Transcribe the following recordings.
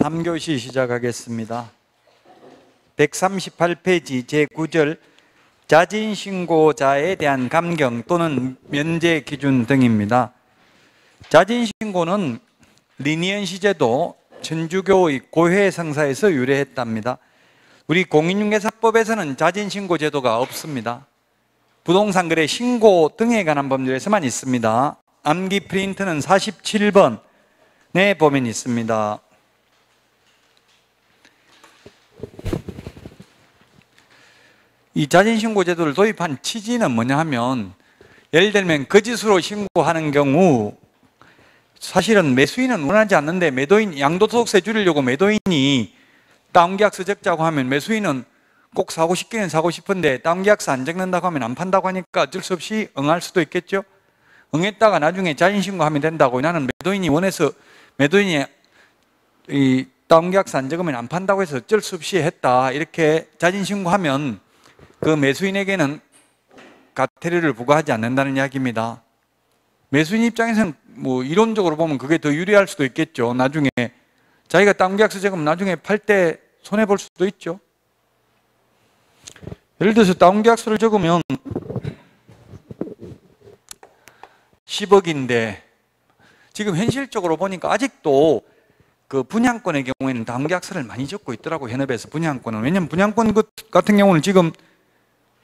3교시 시작하겠습니다. 138페이지 제9절 자진신고자에 대한 감경 또는 면제 기준 등입니다. 자진신고는 리니언시 제도 천주교의 고회 성사에서 유래했답니다. 우리 공인중개사법에서는 자진신고 제도가 없습니다. 부동산 거래 신고 등에 관한 법률에서만 있습니다. 암기 프린트는 47번에 보면 있습니다. 이 자진신고 제도를 도입한 취지는 뭐냐 하면, 예를 들면 거짓으로 신고하는 경우 사실은 매수인은 원하지 않는데 매도인, 양도소득세 줄이려고 매도인이 다운계약서 적자고 하면 매수인은 꼭 사고 싶기는 사고 싶은데 다운계약서 안 적는다고 하면 안 판다고 하니까 어쩔 수 없이 응할 수도 있겠죠. 응했다가 나중에 자진신고하면 된다고, 나는 매도인이 원해서 매도인이 이 다운계약서 안 적으면 안 판다고 해서 어쩔 수 없이 했다, 이렇게 자진신고하면 그 매수인에게는 과태료를 부과하지 않는다는 이야기입니다. 매수인 입장에서는 뭐 이론적으로 보면 그게 더 유리할 수도 있겠죠. 나중에 자기가 다운계약서 적으면 나중에 팔 때 손해볼 수도 있죠. 예를 들어서 다운계약서를 적으면 10억인데 지금 현실적으로 보니까 아직도 그 분양권의 경우에는 다운계약서를 많이 적고 있더라고요. 현업에서 분양권은. 왜냐하면 분양권 같은 경우는 지금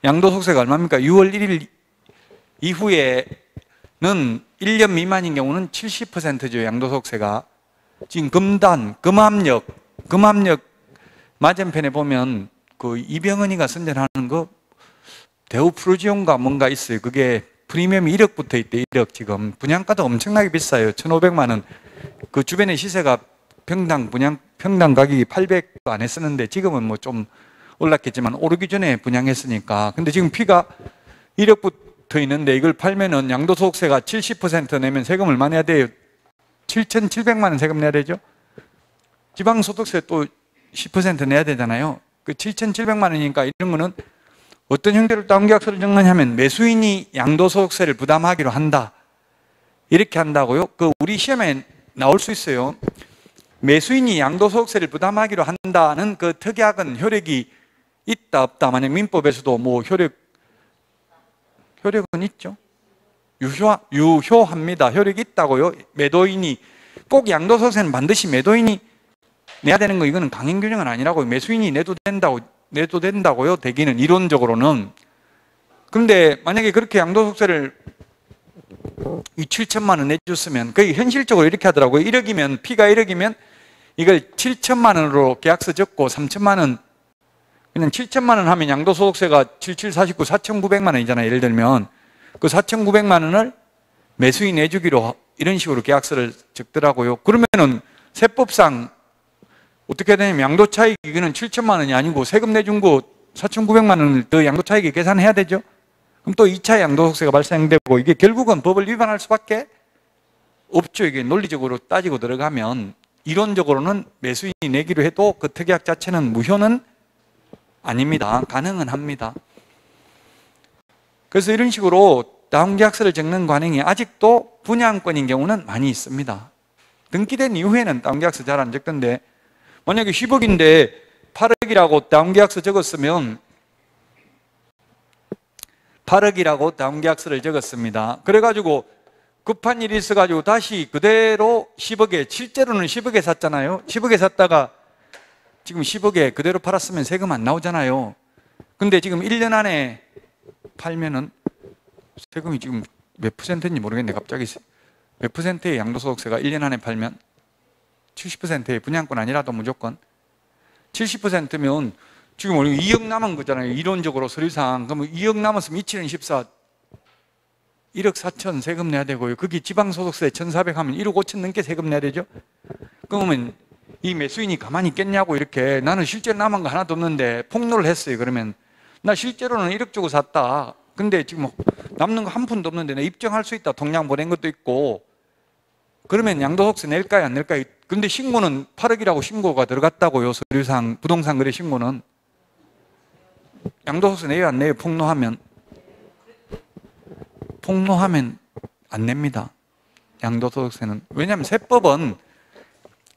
양도소득세가 얼마입니까? 6월 1일 이후에는 1년 미만인 경우는 70%죠. 양도소득세가. 지금 금압력 맞은편에 보면 그 이병헌이가 선전하는 거 대우 프로지온가 뭔가 있어요. 그게 프리미엄이 1억 붙어 있대. 1억. 지금 분양가도 엄청나게 비싸요. 1,500만 원. 그 주변의 시세가 평당 가격이 800도 안 했었는데 지금은 뭐 좀 올랐겠지만 오르기 전에 분양했으니까. 근데 지금 피가 1억 붙어 있는데 이걸 팔면은 양도소득세가 70% 내면 세금 얼마 내야 돼요? 7,700만 원 세금 내야 되죠? 지방소득세 또 10% 내야 되잖아요. 그 7,700만 원이니까 이런 거는 어떤 형태로 다운계약서를 적느냐 하면 매수인이 양도소득세를 부담하기로 한다, 이렇게 한다고요. 그 우리 시험에 나올 수 있어요. 매수인이 양도소득세를 부담하기로 한다는 그 특약은 효력이 있다 없다. 만약 민법에서도 뭐 효력은 있죠. 유효합니다. 효력이 있다고요. 매도인이 꼭 양도소득세는 반드시 매도인이 내야 되는 거, 이거는 강행 규정은 아니라고요. 매수인이 내도 된다고요. 대기는 이론적으로는. 그런데 만약에 그렇게 양도소득세를 7천만 원 내줬으면, 거의 현실적으로 이렇게 하더라고요. 1억이면, 피가 1억이면 이걸 7천만 원으로 계약서 적고 3천만 원, 그냥 7천만 원 하면 양도소득세가 7749 4,900만 원이잖아요. 예를 들면 그 4,900만 원을 매수인 내주기로 이런 식으로 계약서를 적더라고요. 그러면은 세법상 어떻게 되냐면 양도차익, 이거는 7천만 원이 아니고 세금 내준 거 4,900만 원을 더 양도차익에 계산해야 되죠. 그럼 또 2차 양도소득세가 발생되고, 이게 결국은 법을 위반할 수밖에 없죠. 이게 논리적으로 따지고 들어가면. 이론적으로는 매수인이 내기로 해도 그 특약 자체는 무효는 아닙니다. 가능은 합니다. 그래서 이런 식으로 다운계약서를 적는 관행이 아직도 분양권인 경우는 많이 있습니다. 등기된 이후에는 다운계약서 잘 안 적던데, 만약에 10억인데 8억이라고 다운계약서 적었으면 8억이라고 다운계약서를 적었습니다. 그래가지고 급한 일이 있어가지고 다시 그대로 10억에, 실제로는 10억에 샀잖아요. 10억에 샀다가 지금 10억에 그대로 팔았으면 세금 안 나오잖아요. 근데 지금 1년 안에 팔면은 세금이 지금 몇 %인지 모르겠는데 갑자기 몇 %의 양도소득세가 1년 안에 팔면 70%의 분양권 아니라도 무조건 70%면 지금 우리 2억 남은 거잖아요. 이론적으로 서류상. 그러면 2억 남았으면 2714 1억 4천 세금 내야 되고요. 거기 지방소득세 1,400 하면 1억 5천 넘게 세금 내야 되죠. 그러면 이 매수인이 가만히 있겠냐고. 이렇게 나는 실제로 남은 거 하나도 없는데 폭로를 했어요. 그러면 나 실제로는 1억 주고 샀다. 근데 지금 남는 거 한 푼도 없는데 나 입증할 수 있다. 통장 보낸 것도 있고. 그러면 양도소득세 낼까요 안 낼까요? 근데 신고는 8억이라고 신고가 들어갔다고요. 서류상 부동산 거래 신고는. 양도소득세 내요 안 내요? 폭로하면 안 냅니다. 양도소득세는. 왜냐하면 세법은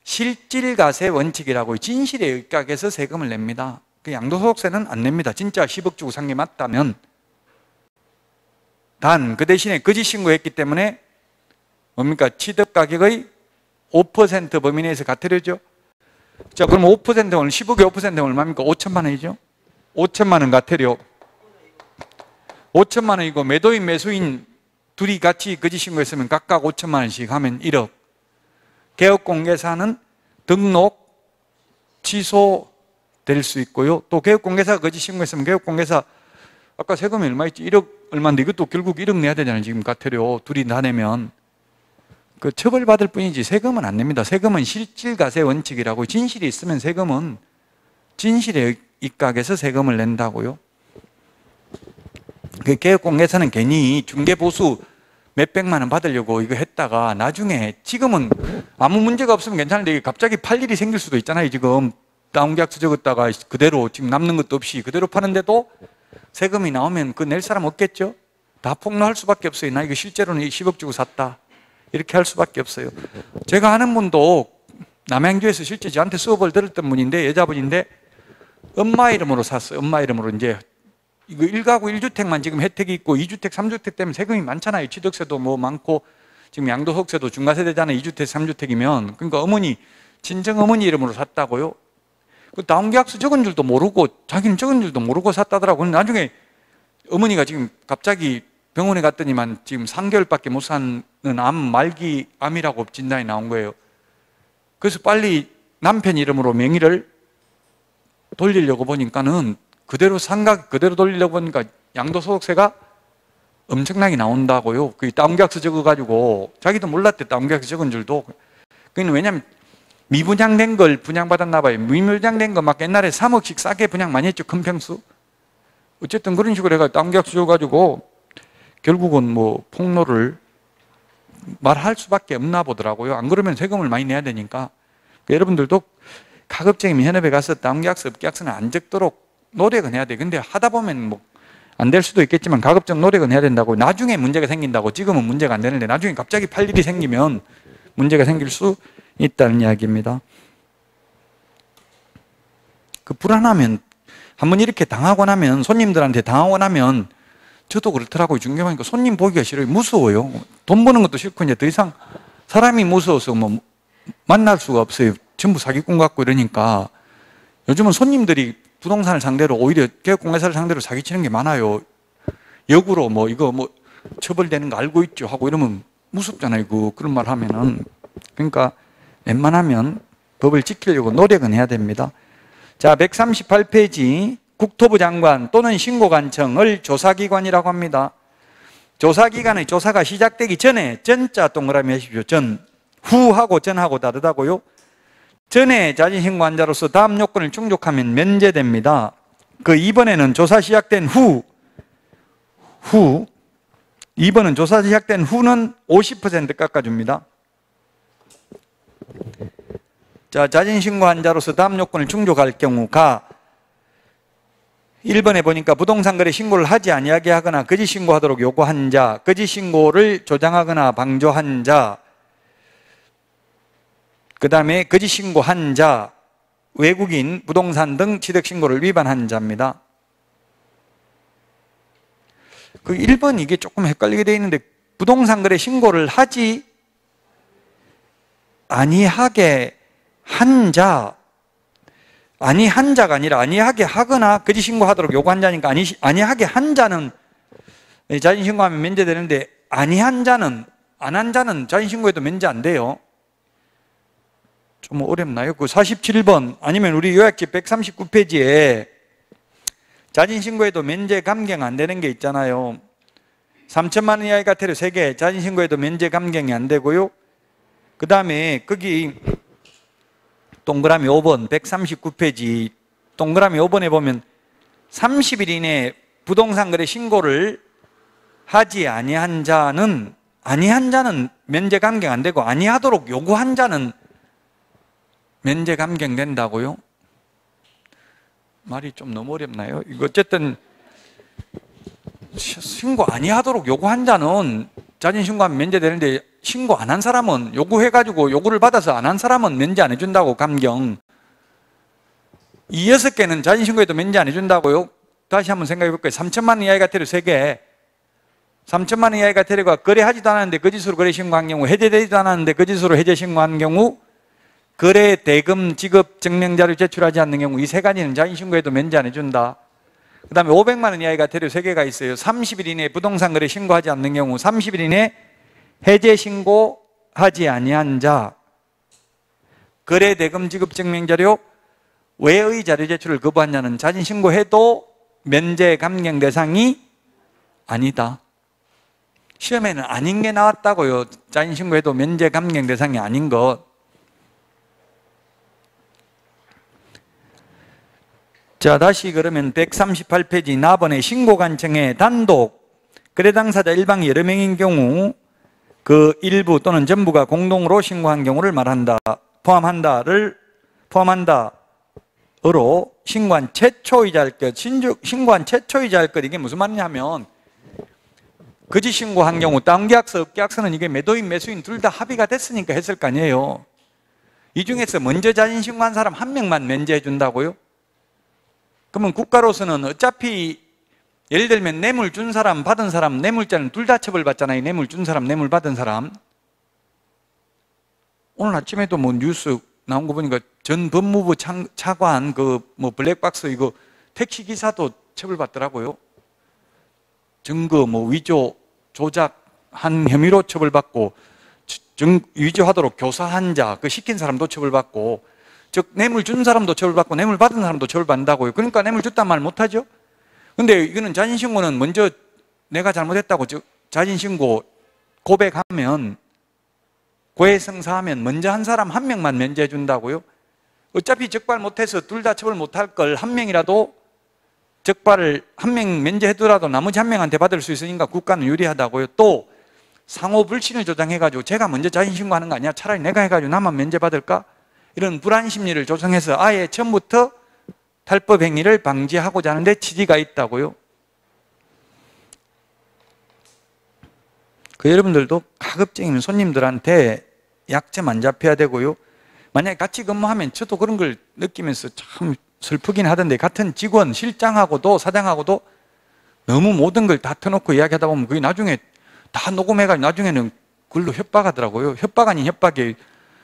실질과세 원칙이라고 진실에 의각해서 세금을 냅니다. 그 양도소득세는 안 냅니다. 진짜 10억 주고 산 게 맞다면. 단 그 대신에 거짓 신고했기 때문에 뭡니까? 취득가격의 5% 범위 내에서 과태료죠. 자, 그럼 5%는 오늘 10억에 5%는 얼마입니까? 5천만 원이죠. 5천만 원 과태료. 5천만 원이고 매도인 매수인 둘이 같이 거짓 신고했으면 각각 5천만 원씩 하면 1억. 개업공개사는 등록 취소될 수 있고요. 또 개업공개사가 거짓 신고했으면 개업공개사 아까 세금이 얼마 있지? 1억 얼마인데 이것도 결국 1억 내야 되잖아요. 지금 과태료 둘이 다 내면 그 처벌받을 뿐이지 세금은 안 냅니다. 세금은 실질과세 원칙이라고 진실이 있으면 세금은 진실에 입각해서 세금을 낸다고요. 그 개업공개사는 괜히 중개보수 몇백만 원 받으려고 이거 했다가 나중에 지금은 아무 문제가 없으면 괜찮은데 갑자기 팔 일이 생길 수도 있잖아요. 지금 다운계약서 적었다가 그대로 지금 남는 것도 없이 그대로 파는데도 세금이 나오면 그 낼 사람 없겠죠? 다 폭로할 수밖에 없어요. 나 이거 실제로는 10억 주고 샀다. 이렇게 할 수밖에 없어요. 제가 아는 분도 남양주에서 실제 저한테 수업을 들었던 분인데 여자분인데 엄마 이름으로 샀어요. 엄마 이름으로 이제 이거 1가구 1주택만 지금 혜택이 있고 2주택, 3주택 때문에 세금이 많잖아요. 취득세도 뭐 많고 지금 양도소득세도 중과세되잖아요. 2주택, 3주택이면. 그러니까 어머니, 친정 어머니 이름으로 샀다고요. 그 다운계약서 적은 줄도 모르고 자기는 적은 줄도 모르고 샀다더라고요. 나중에 어머니가 지금 갑자기 병원에 갔더니만 지금 3개월밖에 못 사는 암, 말기 암이라고 진단이 나온 거예요. 그래서 빨리 남편 이름으로 명의를 돌리려고 보니까는 그대로 상각 그대로 돌리려고 보니까 양도소득세가 엄청나게 나온다고요. 그 다운계약서 적어가지고 자기도 몰랐대. 다운계약서 적은 줄도. 그는 왜냐면 미분양된 걸 분양받았나 봐요. 미분양된 거 막 옛날에 3억씩 싸게 분양 많이 했죠. 큰 평수. 어쨌든 그런 식으로 해가 다운계약서 적어가지고 결국은 뭐 폭로를 말할 수밖에 없나 보더라고요. 안 그러면 세금을 많이 내야 되니까. 그러니까 여러분들도 가급적이면 현업에 가서 다운계약서, 업계약서는 안 적도록 노력은 해야 돼. 근데 하다 보면 뭐 안 될 수도 있겠지만 가급적 노력은 해야 된다고. 나중에 문제가 생긴다고. 지금은 문제가 안 되는데 나중에 갑자기 팔 일이 생기면 문제가 생길 수 있다는 이야기입니다. 그 불안하면 한번 이렇게 당하고 나면 손님들한테 당하고 나면 저도 그렇더라고요. 중개하니까 손님 보기가 싫어요. 무서워요. 돈 버는 것도 싫고 이제 더 이상 사람이 무서워서 뭐 만날 수가 없어요. 전부 사기꾼 같고 이러니까 요즘은 손님들이 부동산을 상대로 오히려 개업공개사를 상대로 사기치는 게 많아요. 역으로 뭐 이거 뭐 처벌되는 거 알고 있죠 하고 이러면 무섭잖아요. 그런 말 하면은. 그러니까 웬만하면 법을 지키려고 노력은 해야 됩니다. 자, 138페이지 국토부 장관 또는 신고관청을 조사기관이라고 합니다. 조사기관의 조사가 시작되기 전에 전자 동그라미 하십시오. 전, 후하고 전하고 다르다고요. 전에 자진신고환자로서 다음 요건을 충족하면 면제됩니다. 그 2번에는 조사 시작된 후 2번은 조사 시작된 후는 50% 깎아줍니다. 자, 자진신고환자로서 다음 요건을 충족할 경우가 1번에 보니까 부동산 거래 신고를 하지 아니하게 하거나 거짓 신고하도록 요구한 자, 거짓 신고를 조장하거나 방조한 자, 그 다음에 거짓 신고한 자, 외국인, 부동산 등 취득 신고를 위반한 자입니다. 그 1번 이게 조금 헷갈리게 되어 있는데 부동산 거래 신고를 하지 아니하게 한 자, 아니한 자가 아니라 아니하게 하거나 거짓 신고하도록 요구한 자니까 아니하게 한 자는 자진신고하면 면제되는데 아니한 자는, 안 한 자는 자진신고해도 면제 안 돼요. 좀 어렵나요? 그 47번 아니면 우리 요약집 139페이지에 자진신고해도 면제 감경 안 되는 게 있잖아요. 3천만 원 이하의 과태료 3개, 자진신고해도 면제 감경이 안 되고요. 그 다음에 거기 동그라미 5번 139페이지 동그라미 5번에 보면 30일 이내에 부동산 거래 신고를 하지 아니한 자는 면제 감경 안 되고 아니하도록 요구한 자는 면제 감경된다고요? 말이 좀 너무 어렵나요? 이거 어쨌든 신고 아니하도록 요구한 자는 자진신고하면 면제되는데 신고 안 한 사람은 요구해가지고 요구를 받아서 안 한 사람은 면제 안 해준다고. 감경 이 6개는 자진신고해도 면제 안 해준다고요. 다시 한번 생각해 볼까요? 3천만 원 이하의 과태료 3개, 3천만 원 이하의 과태료가 거래하지도 않았는데 거짓으로 거래 신고한 경우, 해제되지도 않았는데 거짓으로 해제 신고한 경우, 거래 대금 지급 증명자료 제출하지 않는 경우, 이 3가지는 자진신고해도 면제 안 해준다. 그 다음에 500만 원 이하의 과태료 3개가 있어요. 30일 이내에 부동산 거래 신고하지 않는 경우, 30일 이내에 해제 신고하지 아니한 자, 거래 대금 지급 증명자료 외의 자료 제출을 거부한 자는 자진신고해도 면제 감경 대상이 아니다. 시험에는 아닌 게 나왔다고요. 자진신고해도 면제 감경 대상이 아닌 것. 자, 다시 그러면 138페이지 나번에 신고관청에 단독 거래 당사자 일방 여러 명인 경우 그 일부 또는 전부가 공동으로 신고한 경우를 말한다. 포함한다를 포함한다으로 신고한 최초이자 할 것, 신고한 최초이자 할 것, 이게 무슨 말이냐면 거짓 신고한 경우 다운계약서, 업계약서는 이게 매도인, 매수인 둘 다 합의가 됐으니까 했을 거 아니에요. 이 중에서 먼저 자진신고한 사람 1명만 면제해 준다고요? 그러면 국가로서는 어차피 예를 들면 뇌물 준 사람, 받은 사람, 뇌물자는 둘 다 처벌받잖아요. 뇌물 준 사람, 뇌물 받은 사람. 오늘 아침에도 뭐 뉴스 나온 거 보니까 전 법무부 차관 그 뭐 블랙박스 이거 택시기사도 처벌받더라고요. 증거 뭐 위조, 조작한 혐의로 처벌받고, 위조하도록 교사한 자, 그 시킨 사람도 처벌받고, 즉 뇌물 준 사람도 처벌받고 뇌물 받은 사람도 처벌받는다고요. 그러니까 뇌물 줬단 말 못하죠. 근데 이거는 자진신고는 먼저 내가 잘못했다고 자진신고 고백하면, 고해성사하면 먼저 한 사람 1명만 면제해 준다고요. 어차피 적발 못해서 둘 다 처벌 못할 걸 1명이라도 적발을 1명 면제해두라도 나머지 1명한테 받을 수 있으니까 국가는 유리하다고요. 또 상호 불신을 조장해가지고 제가 먼저 자진신고하는 거 아니야? 차라리 내가 해가지고 나만 면제받을까? 이런 불안 심리를 조성해서 아예 처음부터 탈법 행위를 방지하고자 하는데 취지가 있다고요. 그 여러분들도 가급적이면 손님들한테 약점 안 잡혀야 되고요. 만약에 같이 근무하면 저도 그런 걸 느끼면서 참 슬프긴 하던데, 같은 직원, 실장하고도 사장하고도 너무 모든 걸 다 터놓고 이야기하다 보면 그게 나중에 다 녹음해가지고 나중에는 그걸로 협박하더라고요. 협박 아닌 협박이,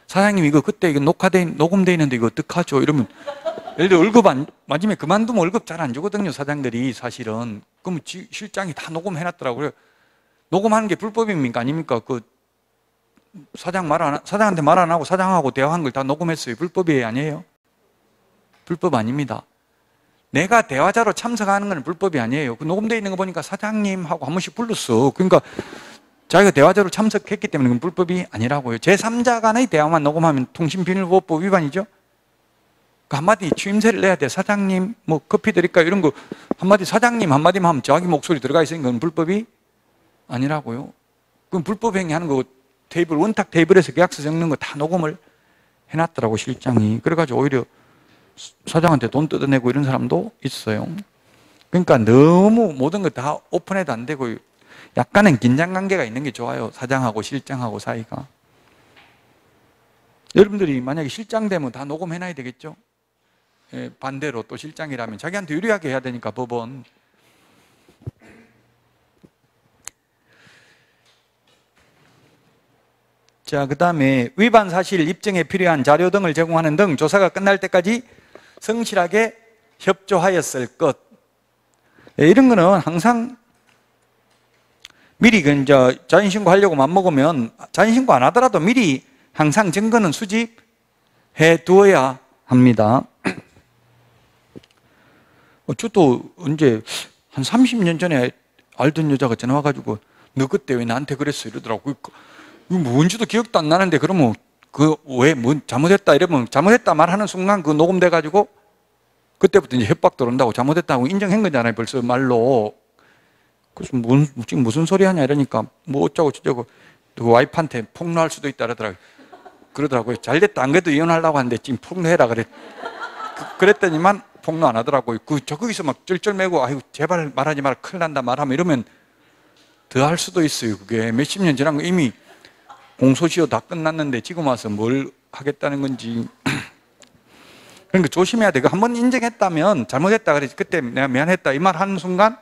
사장님 이거 그때 이거 녹음돼 있는데 이거 어떡하죠? 이러면 예를 들어 월급 마지막에 그만두면 월급 잘 안 주거든요, 사장들이 사실은. 그러면 실장이 다 녹음해놨더라고요. 녹음하는 게 불법입니까? 아닙니까? 그 사장한테 말 안 하고 사장하고 대화한 걸 다 녹음했어요. 불법이 아니에요? 불법 아닙니다. 내가 대화자로 참석하는 건 불법이 아니에요. 그 녹음되어 있는 거 보니까 사장님하고 한 번씩 불렀어. 그러니까 자기가 대화자로 참석했기 때문에 그건 불법이 아니라고요. 제3자 간의 대화만 녹음하면 통신비밀보호법 위반이죠. 그 한마디 추임새를 내야 돼. 사장님 뭐 커피 드릴까요? 이런 거 한마디, 사장님 한마디만 하면 자기 목소리 들어가 있으니까 그건 불법이 아니라고요. 그럼 불법 행위하는 거 테이블, 원탁 테이블에서 계약서 적는 거 다 녹음을 해놨더라고, 실장이. 그래가지고 오히려 사장한테 돈 뜯어내고 이런 사람도 있어요. 그러니까 너무 모든 거 다 오픈해도 안 되고 약간은 긴장관계가 있는 게 좋아요. 사장하고 실장하고 사이가. 여러분들이 만약에 실장 되면 다 녹음해놔야 되겠죠. 예, 반대로 또 실장이라면 자기한테 유리하게 해야 되니까 법은. 자, 그 다음에 위반 사실 입증에 필요한 자료 등을 제공하는 등 조사가 끝날 때까지 성실하게 협조하였을 것. 이런 거는 항상 미리 자진신고 하려고 맘먹으면 자진신고 안 하더라도 미리 항상 증거는 수집해 두어야 합니다. 저도 언제 한 30년 전에 알던 여자가 전화 와가지고 너 그때 왜 나한테 그랬어? 이러더라고. 뭔지도 기억도 안 나는데 그러면 왜 잘못했다 이러면 잘못했다 말하는 순간 그거 녹음돼가지고 그때부터 이제 협박 들어온다고. 잘못했다고 인정한 거잖아요, 벌써 말로. 그래서 지금 무슨 소리 하냐 이러니까 뭐 어쩌고 저쩌고 그 와이프한테 폭로할 수도 있다 그러더라고요. 잘 됐다. 안 그래도 이혼하려고 하는데 지금 폭로해라 그랬더니만 폭로 안 하더라고요. 거기서 막 쩔쩔매고 아이고 제발 말하지 마라, 큰일 난다 말하면 이러면 더 할 수도 있어요. 그게 몇십 년 지난 거 이미 공소시효 다 끝났는데 지금 와서 뭘 하겠다는 건지. 그러니까 조심해야 돼. 한번 인정했다면 잘못했다 그랬지. 그때 내가 미안했다 이 말 하는 순간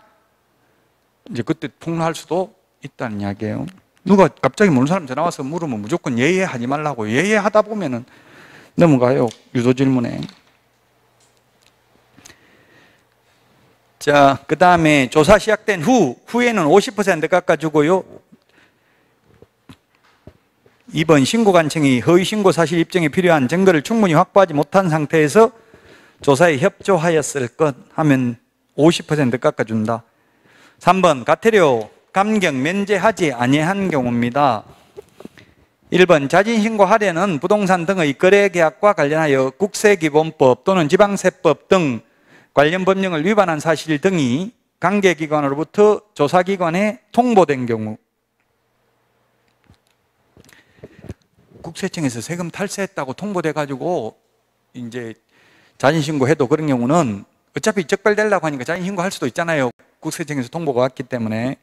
이제 그때 폭로할 수도 있다는 이야기예요. 누가 갑자기 모르는 사람 전화 와서 물으면 무조건 예예하지 말라고. 예예하다 보면은 넘어가요. 유도 질문에. 자, 그 다음에 조사 시작된 후에는 50% 깎아주고요. 2번 신고관청이 허위신고 사실 입증에 필요한 증거를 충분히 확보하지 못한 상태에서 조사에 협조하였을 것 하면 50% 깎아준다. 3번 가태료 감경 면제하지 아니한 경우입니다. 1번 자진신고 하려는 부동산 등의 거래계약과 관련하여 국세기본법 또는 지방세법 등 관련 법령을 위반한 사실 등이 관계기관으로부터 조사기관에 통보된 경우. 국세청에서 세금 탈세했다고 통보돼가지고 이제 자진신고해도 그런 경우는 어차피 적발되려고 하니까 자진신고할 수도 있잖아요. 국세청에서 통보가 왔기 때문에.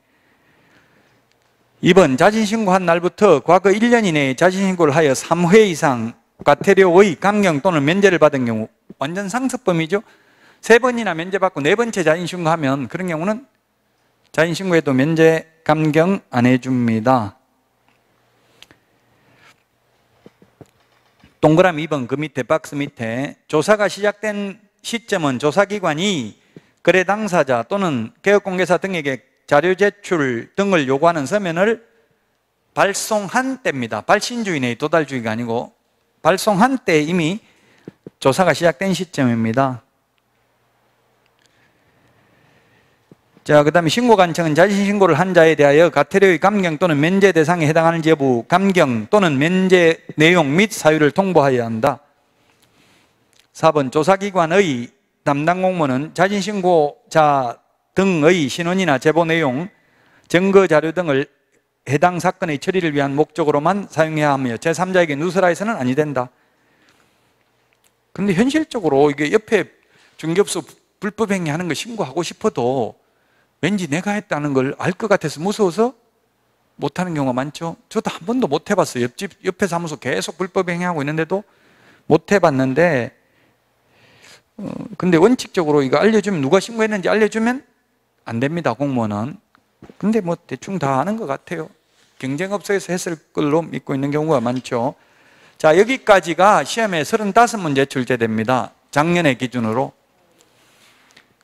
2번 자진신고한 날부터 과거 1년 이내에 자진신고를 하여 3회 이상 과태료의 감경 또는 면제를 받은 경우. 완전 상습범이죠. 3번이나 면제받고 4번째 자진신고하면 그런 경우는 자진신고해도 면제 감경 안 해줍니다. 동그라미 2번 그 밑에 박스 밑에 조사가 시작된 시점은 조사기관이 거래 당사자 또는 개업공개사 등에게 자료 제출 등을 요구하는 서면을 발송한 때입니다. 발신주의네, 도달주의가 아니고 발송한 때 이미 조사가 시작된 시점입니다. 자, 그 다음에 신고관청은 자진신고를 한 자에 대하여 과태료의 감경 또는 면제 대상에 해당하는지 여부, 감경 또는 면제 내용 및 사유를 통보하여야 한다. 4번 조사기관의 담당 공무원은 자진신고자 등의 신원이나 제보 내용, 증거 자료 등을 해당 사건의 처리를 위한 목적으로만 사용해야 하며 제3자에게 누설하여서는 아니 된다. 근데 현실적으로 이게 옆에 중개업소 불법행위하는 거 신고하고 싶어도 왠지 내가 했다는 걸 알 것 같아서 무서워서 못하는 경우가 많죠. 저도 한 번도 못 해봤어요. 옆에 사무소 계속 불법행위하고 있는데도 못 해봤는데 근데 원칙적으로 이거 알려주면 누가 신고했는지 알려주면 안 됩니다. 공무원은. 근데 뭐 대충 다 아는 것 같아요. 경쟁업소에서 했을 걸로 믿고 있는 경우가 많죠. 자, 여기까지가 시험에 35문제 출제됩니다. 작년의 기준으로.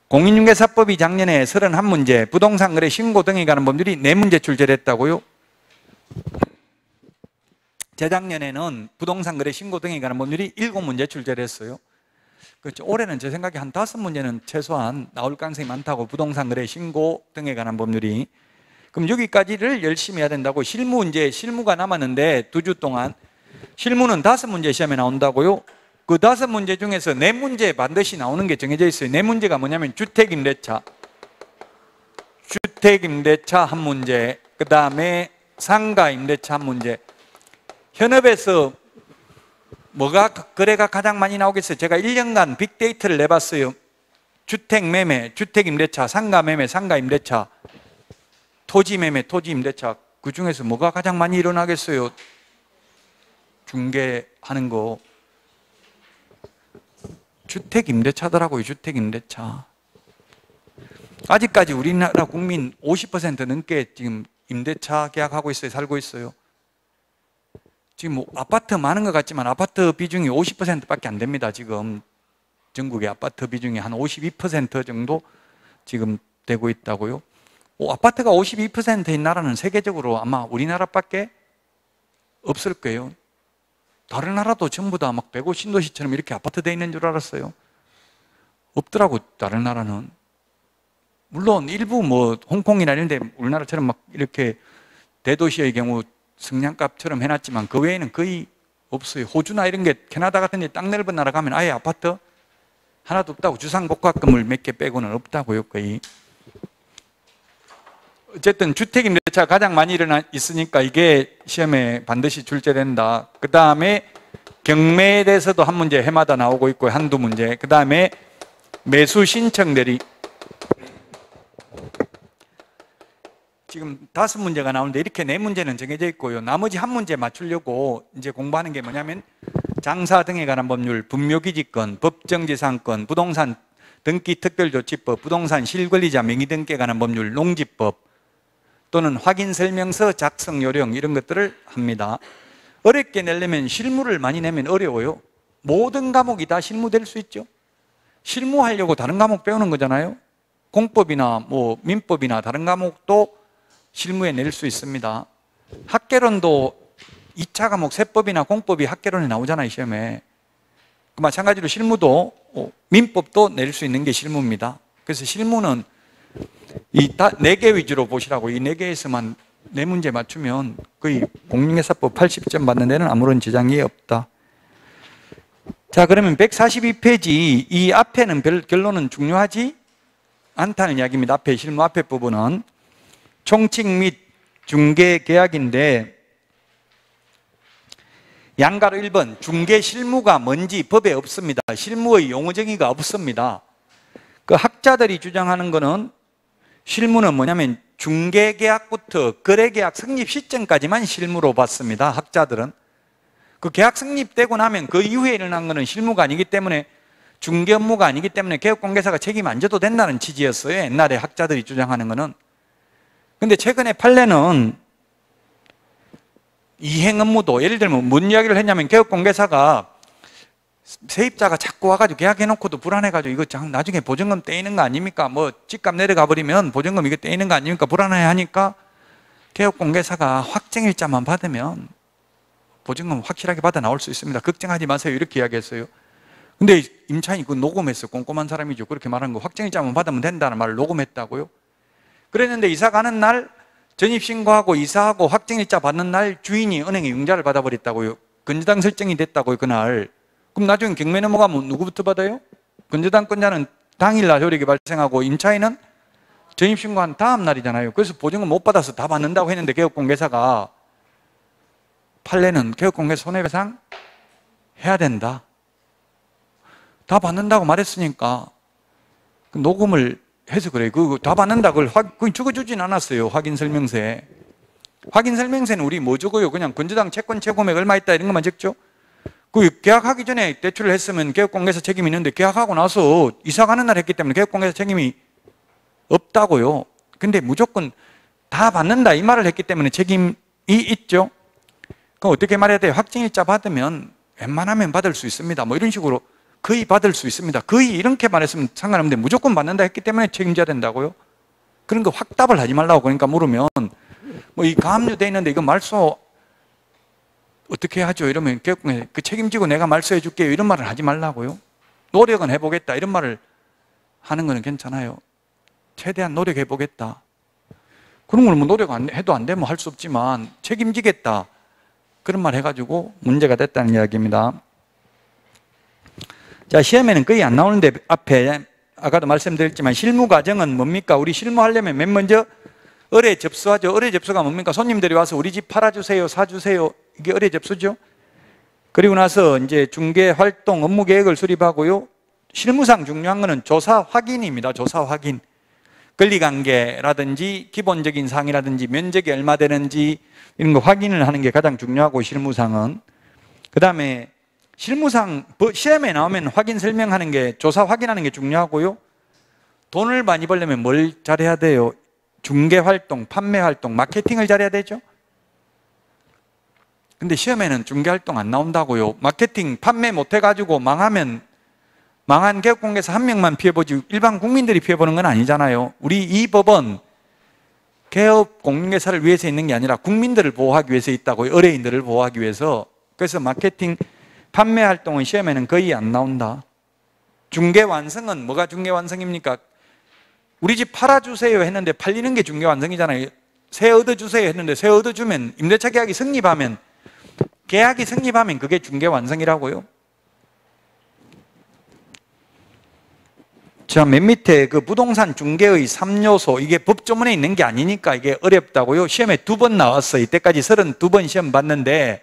공인중개사법이 작년에 31문제, 부동산 거래 신고 등에 관한 법률이 4문제 출제됐다고요. 재작년에는 부동산 거래 신고 등에 관한 법률이 7문제 출제됐어요. 그렇죠. 올해는 제 생각에 한 5문제는 최소한 나올 가능성이 많다고, 부동산 거래 신고 등에 관한 법률이. 그럼 여기까지를 열심히 해야 된다고. 실무가 남았는데 2주 동안 실무는 5문제 시험에 나온다고요. 그 5문제 중에서 4문제 반드시 나오는 게 정해져 있어요. 4문제가 뭐냐면 주택임대차 1문제, 그 다음에 상가임대차 1문제. 현업에서 뭐가 거래가 가장 많이 나오겠어요? 제가 1년간 빅데이터를 내봤어요. 주택매매, 주택임대차, 상가매매, 상가임대차, 토지매매, 토지임대차. 그 중에서 뭐가 가장 많이 일어나겠어요? 중개하는 거. 주택임대차더라고요. 주택임대차. 아직까지 우리나라 국민 50% 넘게 지금 임대차 계약하고 있어요. 살고 있어요. 지금 뭐 아파트 많은 것 같지만 아파트 비중이 50%밖에 안 됩니다. 지금 전국의 아파트 비중이 한 52% 정도 지금 되고 있다고요. 아파트가 52%인 나라는 세계적으로 아마 우리나라밖에 없을 거예요. 다른 나라도 전부 다 막 백오 신도시처럼 이렇게 아파트 돼 있는 줄 알았어요. 없더라고, 다른 나라는. 물론 일부 뭐 홍콩이나 이런 데 우리나라처럼 막 이렇게 대도시의 경우 성냥갑처럼 해놨지만 그 외에는 거의 없어요. 호주나 이런 게, 캐나다 같은 데 땅 넓은 나라 가면 아예 아파트 하나도 없다고. 주상복합 건물 몇 개 빼고는 없다고요, 거의. 어쨌든 주택임대차가 가장 많이 있으니까 이게 시험에 반드시 출제된다. 그 다음에 경매에 대해서도 한 문제 해마다 나오고 있고 한두 문제. 그 다음에 매수 신청 대리. 지금 5문제가 나오는데 이렇게 4문제는 정해져 있고요. 나머지 한 문제 맞추려고 이제 공부하는 게 뭐냐면 장사 등에 관한 법률, 분묘기지권, 법정재산권, 부동산 등기특별조치법, 부동산 실권리자 명의등기에 관한 법률, 농지법 또는 확인설명서 작성 요령 이런 것들을 합니다. 어렵게 내려면 실무를 많이 내면 어려워요. 모든 과목이 다 실무될 수 있죠. 실무하려고 다른 과목 배우는 거잖아요. 공법이나 뭐 민법이나 다른 과목도 실무에 낼 수 있습니다. 학개론도 2차 과목 세법이나 공법이 학개론에 나오잖아요, 시험에. 마찬가지로 실무도 민법도 낼 수 있는 게 실무입니다. 그래서 실무는 이 4개 위주로 보시라고. 이 4개에서만 4문제 맞추면 거의 공인중개사법 80점 받는 데는 아무런 지장이 없다. 자, 그러면 142페이지 이 앞에는 별 결론은 중요하지 않다는 이야기입니다. 앞에 실무 앞에 부분은 총칙 및 중개계약인데 양가로 1번 중개 실무가 뭔지 법에 없습니다. 실무의 용어 정의가 없습니다. 그 학자들이 주장하는 거는 실무는 뭐냐면 중개계약부터 거래계약 성립 시점까지만 실무로 봤습니다. 학자들은. 그 계약 성립되고 나면 그 이후에 일어난 거는 실무가 아니기 때문에 중개 업무가 아니기 때문에 개업공개사가 책임 안 져도 된다는 취지였어요. 옛날에 학자들이 주장하는 거는. 근데 최근에 판례는 이행 업무도 예를 들면 뭔 이야기를 했냐면 개업공개사가 세입자가 자꾸 와가지고 계약해놓고도 불안해가지고 이거 나중에 보증금 떼이는 거 아닙니까? 뭐 집값 내려가 버리면 보증금 이거 떼이는 거 아닙니까? 불안해 하니까 개업공개사가 확정일자만 받으면 보증금 확실하게 받아 나올 수 있습니다. 걱정하지 마세요. 이렇게 이야기했어요. 근데 임차인이 그 녹음했어요. 꼼꼼한 사람이죠. 그렇게 말한 거 확정일자만 받으면 된다는 말을 녹음했다고요. 그랬는데 이사 가는 날 전입신고하고 이사하고 확정일자 받는 날 주인이 은행에 융자를 받아버렸다고요. 건저당 설정이 됐다고요. 그날. 그럼 나중에 경매 넘어가면 누구부터 받아요? 건저당권자는 당일날 효력이 발생하고 임차인은 전입신고한 다음 날이잖아요. 그래서 보증금 못 받아서 다 받는다고 했는데 개업공개사가 판례는 개업공개사 손해배상 해야 된다. 다 받는다고 말했으니까 녹음을 해서 그래요. 그거 다 받는다. 그걸 적어주진 않았어요. 확인설명서에. 확인설명서에는 우리 뭐 적어요? 그냥 건저당 채권 최고액 얼마 있다 이런 것만 적죠. 그 계약하기 전에 대출을 했으면 개업공개사 책임이 있는데 계약하고 나서 이사 가는 날 했기 때문에 개업공개사 책임이 없다고요. 근데 무조건 다 받는다 이 말을 했기 때문에 책임이 있죠. 그럼 어떻게 말해야 돼요? 확정일자 받으면 웬만하면 받을 수 있습니다. 뭐 이런 식으로 거의 받을 수 있습니다. 거의 이렇게 말했으면 상관없는데 무조건 받는다 했기 때문에 책임져야 된다고요? 그런 거 확답을 하지 말라고. 그러니까 물으면 뭐 이 가압류돼 있는데 이거 말소 어떻게 하죠? 이러면 그 책임지고 내가 말소해 줄게요. 이런 말을 하지 말라고요. 노력은 해보겠다. 이런 말을 하는 거는 괜찮아요. 최대한 노력해 보겠다. 그런 걸 뭐 노력 해도 안 되면 할 수 없지만 책임지겠다. 그런 말 해가지고 문제가 됐다는 이야기입니다. 자, 시험에는 거의 안 나오는데 앞에 아까도 말씀드렸지만 실무 과정은 뭡니까? 우리 실무하려면 맨 먼저 의뢰 접수하죠. 의뢰 접수가 뭡니까? 손님들이 와서 우리 집 팔아주세요, 사주세요. 이게 의뢰 접수죠. 그리고 나서 이제 중개 활동 업무 계획을 수립하고요. 실무상 중요한 거는 조사 확인입니다. 조사 확인. 권리관계라든지 기본적인 사항이라든지 면적이 얼마 되는지 이런 거 확인을 하는 게 가장 중요하고 실무상은. 그 다음에 실무상 시험에 나오면 확인 설명하는 게 조사 확인하는 게 중요하고요. 돈을 많이 벌려면 뭘 잘해야 돼요? 중개활동, 판매활동, 마케팅을 잘해야 되죠. 근데 시험에는 중개활동 안 나온다고요. 마케팅, 판매 못해가지고 망하면 망한 개업공개사 한 명만 피해보지 일반 국민들이 피해보는 건 아니잖아요. 우리 이 법은 개업공개사를 위해서 있는 게 아니라 국민들을 보호하기 위해서 있다고요. 의뢰인들을 보호하기 위해서. 그래서 마케팅, 판매 활동은 시험에는 거의 안 나온다. 중개 완성은 뭐가 중개 완성입니까? 우리 집 팔아주세요 했는데 팔리는 게 중개 완성이잖아요. 새 얻어주세요 했는데 새 얻어주면 임대차 계약이 성립하면 계약이 성립하면 그게 중개 완성이라고요. 자, 맨 밑에 그 부동산 중개의 3요소 이게 법조문에 있는 게 아니니까 이게 어렵다고요. 시험에 2번 나왔어요. 이때까지 32번 시험 봤는데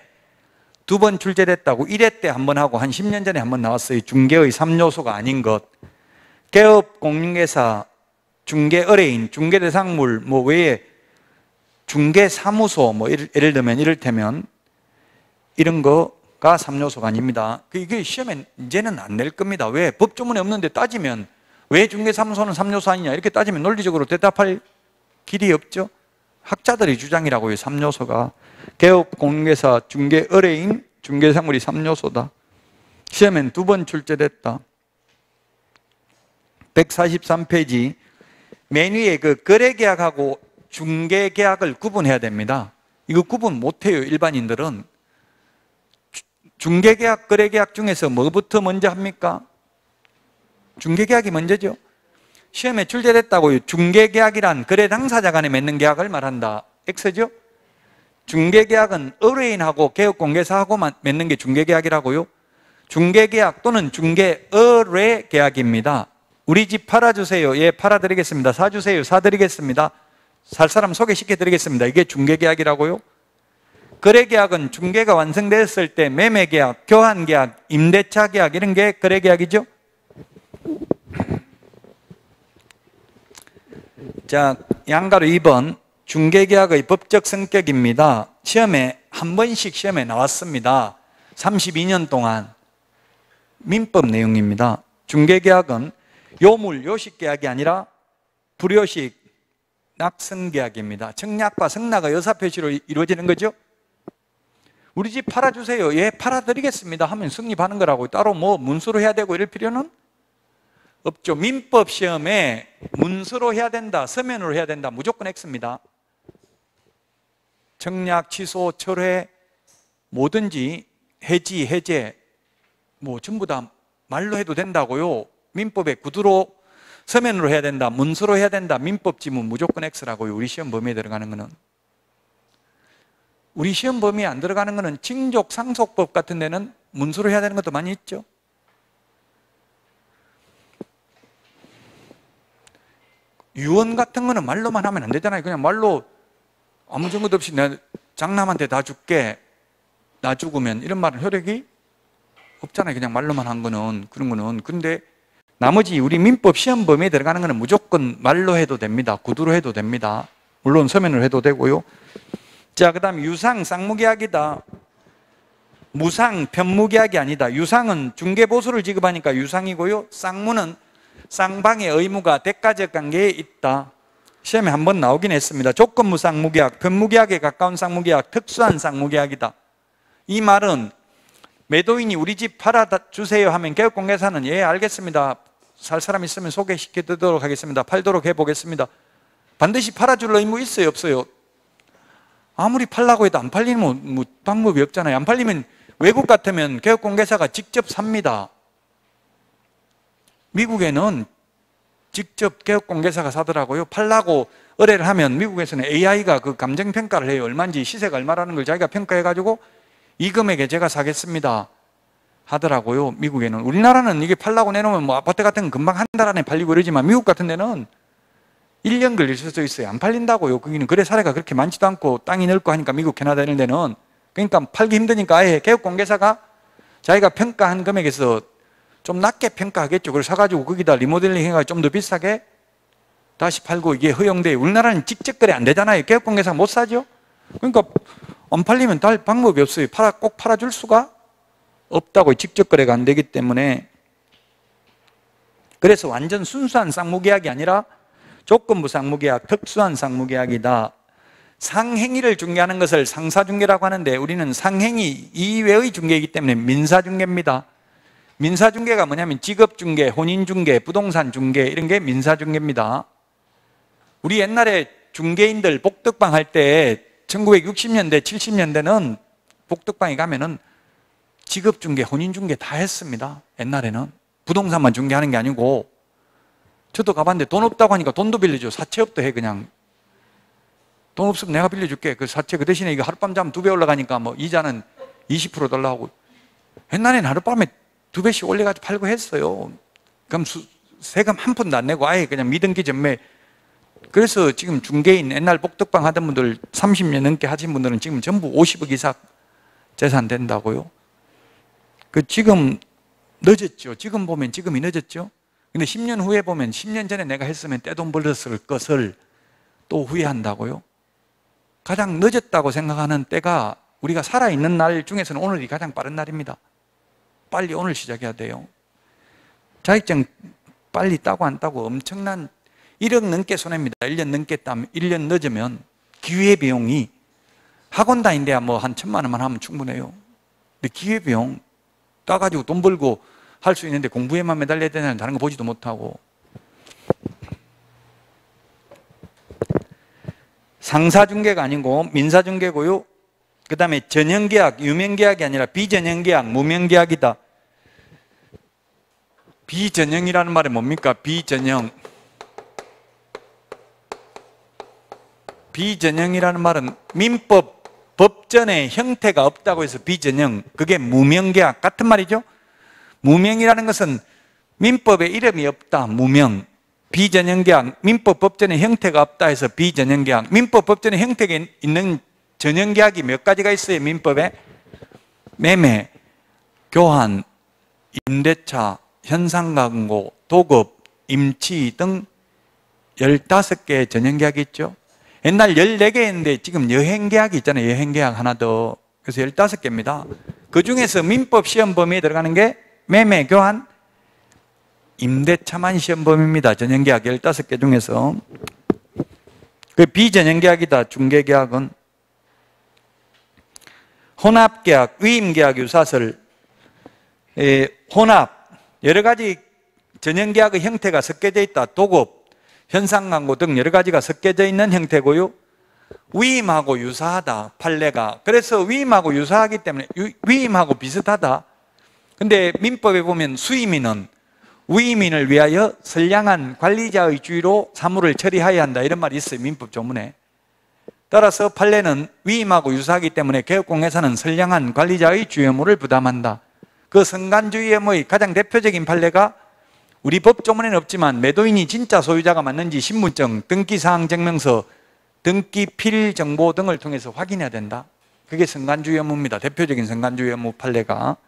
2번 출제됐다고. 1회 때 한 번 하고 한 10년 전에 한 번 나왔어요. 중개의 3요소가 아닌 것. 개업 공인중개사, 중개 의뢰인, 중개 대상물 뭐 외에 중개사무소, 뭐 예를 들면 이를테면 이런 거가 3요소가 아닙니다. 이게 시험에 이제는 안 낼 겁니다. 왜? 법조문에 없는데 따지면 왜 중개사무소는 3요소 아니냐 이렇게 따지면 논리적으로 대답할 길이 없죠. 학자들의 주장이라고요. 3요소가 개업, 공개사, 중개, 의뢰인, 중개사물이 3요소다. 시험엔 2번 출제됐다. 143페이지 맨 위에 그 거래계약하고 중개계약을 구분해야 됩니다. 이거 구분 못해요. 일반인들은. 중개계약, 거래계약 중에서 뭐부터 먼저 합니까? 중개계약이 먼저죠. 시험에 출제됐다고요. 중개계약이란 거래 당사자 간에 맺는 계약을 말한다. X죠? 중개계약은 의뢰인하고 개업공개사하고만 맺는 게 중개계약이라고요. 중개계약 또는 중개의뢰계약입니다. 우리 집 팔아주세요. 예, 팔아드리겠습니다. 사주세요. 사드리겠습니다. 살 사람 소개시켜드리겠습니다. 이게 중개계약이라고요. 거래계약은 중개가 완성됐을 때 매매계약, 교환계약, 임대차 계약 이런 게 거래계약이죠. 자, 양가로 2번 중개계약의 법적 성격입니다. 시험에 한 번씩 시험에 나왔습니다. 32년 동안 민법 내용입니다. 중개계약은 요물, 요식계약이 아니라 불요식, 낙성계약입니다. 청약과 성낙의 의사표시로 이루어지는 거죠. 우리 집 팔아주세요. 예, 팔아드리겠습니다 하면 성립하는 거라고 따로 뭐 문서로 해야 되고 이럴 필요는 없죠. 민법 시험에 문서로 해야 된다, 서면으로 해야 된다 무조건 X입니다. 청약, 취소, 철회 뭐든지 해지, 해제 뭐 전부 다 말로 해도 된다고요. 민법에 구두로 서면으로 해야 된다, 문서로 해야 된다, 민법 지문 무조건 X라고요. 우리 시험 범위에 들어가는 거는. 우리 시험 범위에 안 들어가는 거는 징족, 상속법 같은 데는 문서로 해야 되는 것도 많이 있죠. 유언 같은 거는 말로만 하면 안 되잖아요. 그냥 말로 아무 증거도 없이 내가 장남한테 다 줄게, 나 죽으면 이런 말은 효력이 없잖아요. 그냥 말로만 한 거는, 그런 거는. 근데 나머지 우리 민법 시험 범위에 들어가는 거는 무조건 말로 해도 됩니다. 구두로 해도 됩니다. 물론 서면으로 해도 되고요. 자, 그 다음 유상, 쌍무계약이다. 무상, 편무계약이 아니다. 유상은 중개보수를 지급하니까 유상이고요. 쌍무는 쌍방의 의무가 대가적 관계에 있다. 시험에 한번 나오긴 했습니다. 조건무 쌍무계약, 편무계약에 가까운 쌍무계약, 특수한 쌍무계약이다. 이 말은 매도인이 우리 집 팔아주세요 하면 개업공개사는 예 알겠습니다, 살 사람 있으면 소개시켜드리도록 하겠습니다, 팔도록 해보겠습니다. 반드시 팔아줄 의무 있어요, 없어요? 아무리 팔라고 해도 안 팔리면 뭐 방법이 없잖아요. 안 팔리면 외국 같으면 개업공개사가 직접 삽니다. 미국에는 직접 개업공개사가 사더라고요. 팔라고 의뢰를 하면 미국에서는 AI가 그 감정평가를 해요. 얼마인지, 시세가 얼마라는 걸 자기가 평가해가지고 이 금액에 제가 사겠습니다 하더라고요. 미국에는. 우리나라는 이게 팔라고 내놓으면 뭐 아파트 같은 건 금방 한 달 안에 팔리고 이러지만 미국 같은 데는 1년 걸릴 수도 있어요. 안 팔린다고요. 거기는 거래 사례가 그렇게 많지도 않고 땅이 넓고 하니까, 미국, 캐나다 이런 데는. 그러니까 팔기 힘드니까 아예 개업공개사가 자기가 평가한 금액에서 좀 낮게 평가하겠죠. 그걸 사가지고 거기다 리모델링 해가지고 좀 더 비싸게 다시 팔고 이게 허용돼요. 우리나라는 직접 거래 안 되잖아요. 개업공개사 못 사죠. 그러니까 안 팔리면 달 방법이 없어요. 꼭 팔아줄 수가 없다고. 직접 거래가 안 되기 때문에. 그래서 완전 순수한 쌍무계약이 아니라 조건부 쌍무계약, 특수한 쌍무계약이다. 상행위를 중개하는 것을 상사중개라고 하는데 우리는 상행위 이외의 중개이기 때문에 민사중개입니다. 민사중개가 뭐냐면 직업중개, 혼인중개, 부동산중개 이런 게 민사중개입니다. 우리 옛날에 중개인들 복덕방 할 때 1960년대, 70년대는 복덕방에 가면은 직업중개, 혼인중개 다 했습니다. 옛날에는. 부동산만 중개하는 게 아니고. 저도 가봤는데 돈 없다고 하니까 돈도 빌려줘. 사채업도 해, 그냥. 돈 없으면 내가 빌려줄게. 그 사채 그 대신에 이거 하룻밤 자면 2배 올라가니까 뭐 이자는 20% 달라고 하고. 옛날에는 하룻밤에 2배씩 올려가지고 팔고 했어요. 그럼 세금 한 푼도 안 내고 아예 그냥 미등기 전매. 그래서 지금 중개인, 옛날 복덕방 하던 분들 30년 넘게 하신 분들은 지금 전부 50억 이상 재산 된다고요. 지금 늦었죠. 지금 보면 지금이 늦었죠. 근데 10년 후에 보면 10년 전에 내가 했으면 떼돈 벌었을 것을 또 후회한다고요. 가장 늦었다고 생각하는 때가 우리가 살아있는 날 중에서는 오늘이 가장 빠른 날입니다. 빨리 오늘 시작해야 돼요. 자격증 빨리 따고 안 따고 엄청난 1억 넘게 손해입니다. 1년 넘게 따면 1년 늦으면 기회비용이 학원 다닌데야 뭐 한 1,000만 원만 하면 충분해요. 근데 기회비용 따가지고 돈 벌고 할 수 있는데 공부에만 매달려야 되는 다른 거 보지도 못하고. 상사중개가 아니고 민사중개고요. 그 다음에 전형계약, 유명계약이 아니라 비전형계약, 무명계약이다. 비전형이라는 말은 뭡니까? 비전형. 비전형이라는 말은 민법, 법전에 형태가 없다고 해서 비전형. 그게 무명계약 같은 말이죠. 무명이라는 것은 민법에 이름이 없다. 무명. 비전형계약, 민법 법전에 형태가 없다 해서 비전형계약. 민법 법전에 형태가 있는 전형계약이 몇 가지가 있어요. 민법에 매매, 교환, 임대차, 현상광고, 도급, 임치 등 15개의 전형계약이 있죠. 옛날 14개였는데 지금 여행계약이 있잖아요. 여행계약 하나 더. 그래서 15개입니다. 그 중에서 민법 시험 범위에 들어가는 게 매매, 교환, 임대차만 시험 범위입니다. 전형계약 15개 중에서. 그 비전형계약이다. 중개계약은. 혼합계약, 위임계약, 유사설, 혼합, 여러 가지 전형계약의 형태가 섞여져 있다. 도급, 현상광고 등 여러 가지가 섞여져 있는 형태고요. 위임하고 유사하다. 판례가. 그래서 위임하고 유사하기 때문에 위임하고 비슷하다. 근데 민법에 보면 수임인은 위임인을 위하여 선량한 관리자의 주의로 사무를 처리하여야 한다. 이런 말이 있어요. 민법 조문에. 따라서 판례는 위임하고 유사하기 때문에 개업공회사는 선량한 관리자의 주의 의무를 부담한다. 그 선관주의 의무의 가장 대표적인 판례가 우리 법조문에는 없지만 매도인이 진짜 소유자가 맞는지 신분증, 등기사항증명서, 등기필 정보 등을 통해서 확인해야 된다. 그게 선관주의 의무입니다. 대표적인 선관주의 의무 판례가.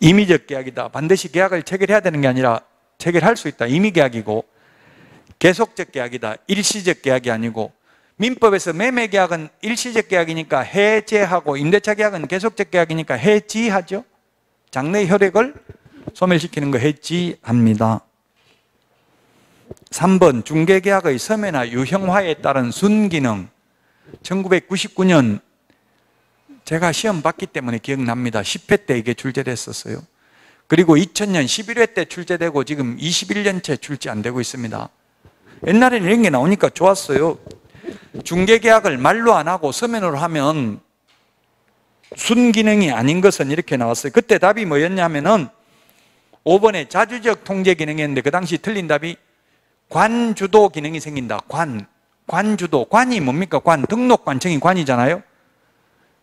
임의적 계약이다. 반드시 계약을 체결해야 되는 게 아니라 체결할 수 있다. 임의계약이고. 계속적 계약이다. 일시적 계약이 아니고. 민법에서 매매계약은 일시적 계약이니까 해제하고 임대차 계약은 계속적 계약이니까 해지하죠. 장래의 효력을 소멸시키는 거 해지합니다. 3번 중개계약의 서면화 유형화에 따른 순기능. 1999년 제가 시험 봤기 때문에 기억납니다. 10회 때 이게 출제됐었어요. 그리고 2000년 11회 때 출제되고 지금 21년째 출제 안 되고 있습니다. 옛날에는 이런 게 나오니까 좋았어요. 중개계약을 말로 안 하고 서면으로 하면 순기능이 아닌 것은 이렇게 나왔어요. 그때 답이 뭐였냐면은 5번에 자주적 통제 기능이었는데 그 당시 틀린 답이 관주도 기능이 생긴다. 관주도. 관이 뭡니까? 등록관청이 관이잖아요.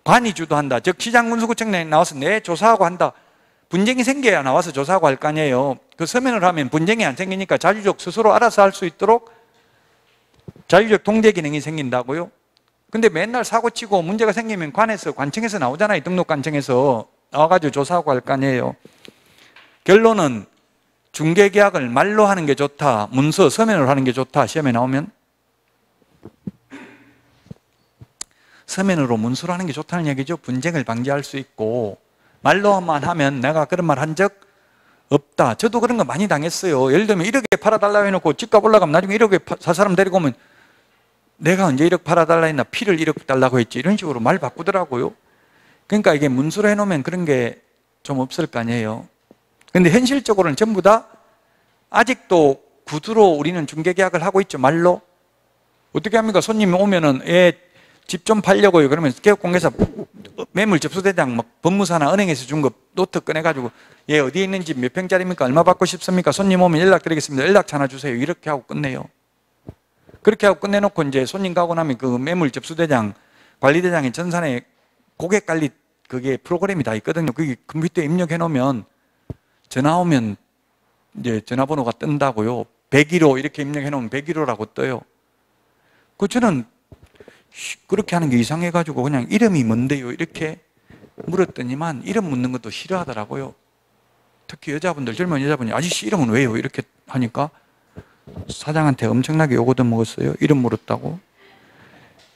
관이 주도한다. 즉 시장군수구청장에 나와서 내 조사하고 한다. 분쟁이 생겨야 나와서 조사하고 할 거 아니에요. 그 서면을 하면 분쟁이 안 생기니까 자주적 스스로 알아서 할 수 있도록 자주적 통제 기능이 생긴다고요. 근데 맨날 사고치고 문제가 생기면 관청에서 나오잖아요. 등록관청에서 나와가지고 조사하고 할 거 아니에요. 결론은 중개계약을 말로 하는 게 좋다. 문서 서면으로 하는 게 좋다. 시험에 나오면 서면으로 문서로 하는 게 좋다는 얘기죠. 분쟁을 방지할 수 있고 말로만 하면 내가 그런 말 한 적 없다. 저도 그런 거 많이 당했어요. 예를 들면 1억에 팔아달라고 해놓고 집값 올라가면 나중에 1억에 살 사람 데리고 오면 내가 언제 1억 팔아달라 했나 피를 1억 달라고 했지 이런 식으로 말 바꾸더라고요. 그러니까 이게 문서로 해놓으면 그런 게 좀 없을 거 아니에요. 근데 현실적으로는 전부 다 아직도 구두로 우리는 중개계약을 하고 있죠. 말로. 어떻게 합니까? 손님이 오면은 집 좀 팔려고요. 그러면 개업공개사 매물 접수대장 막 법무사나 은행에서 준 거 노트 꺼내가지고 얘 어디에 있는지 몇 평짜리입니까? 얼마 받고 싶습니까? 손님 오면 연락드리겠습니다. 연락처 하나 주세요. 이렇게 하고 끝내요. 그렇게 하고 끝내놓고 이제 손님 가고 나면 그 매물 접수대장 관리대장의 전산에 고객관리 그게 프로그램이 다 있거든요. 그게 컴퓨터에 입력해 놓으면 전화 오면 이제 전화번호가 뜬다고요. 101호 이렇게 입력해 놓으면 101호라고 떠요. 그 저는 그렇게 하는 게 이상해가지고 그냥 이름이 뭔데요? 이렇게 물었더니만 이름 묻는 것도 싫어하더라고요. 특히 여자분들, 젊은 여자분이 아저씨 이름은 왜요? 이렇게 하니까 사장한테 엄청나게 요거도 먹었어요. 이름 물었다고.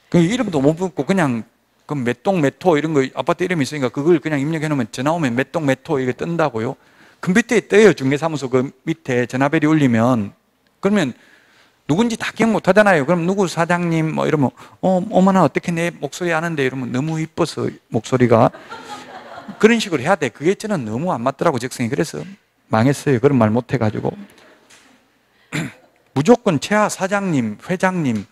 그 이름도 못 묻고 그냥 그 몇 동 몇 호 이런 거 아파트 이름이 있으니까 그걸 그냥 입력해 놓으면 전화 오면 몇 동 몇 호 이게 뜬다고요. 컴퓨터에 떠요. 중개사무소 그 밑에 전화벨이 울리면. 그러면 누군지 다 기억 못 하잖아요. 그럼 누구 사장님 뭐 이러면 어머나 어떻게 내 목소리 아는데 이러면 너무 이뻐서 목소리가 그런 식으로 해야 돼. 그게 저는 너무 안 맞더라고 적성이. 그래서 망했어요. 그런 말 못 해가지고. 무조건 최하 사장님, 회장님,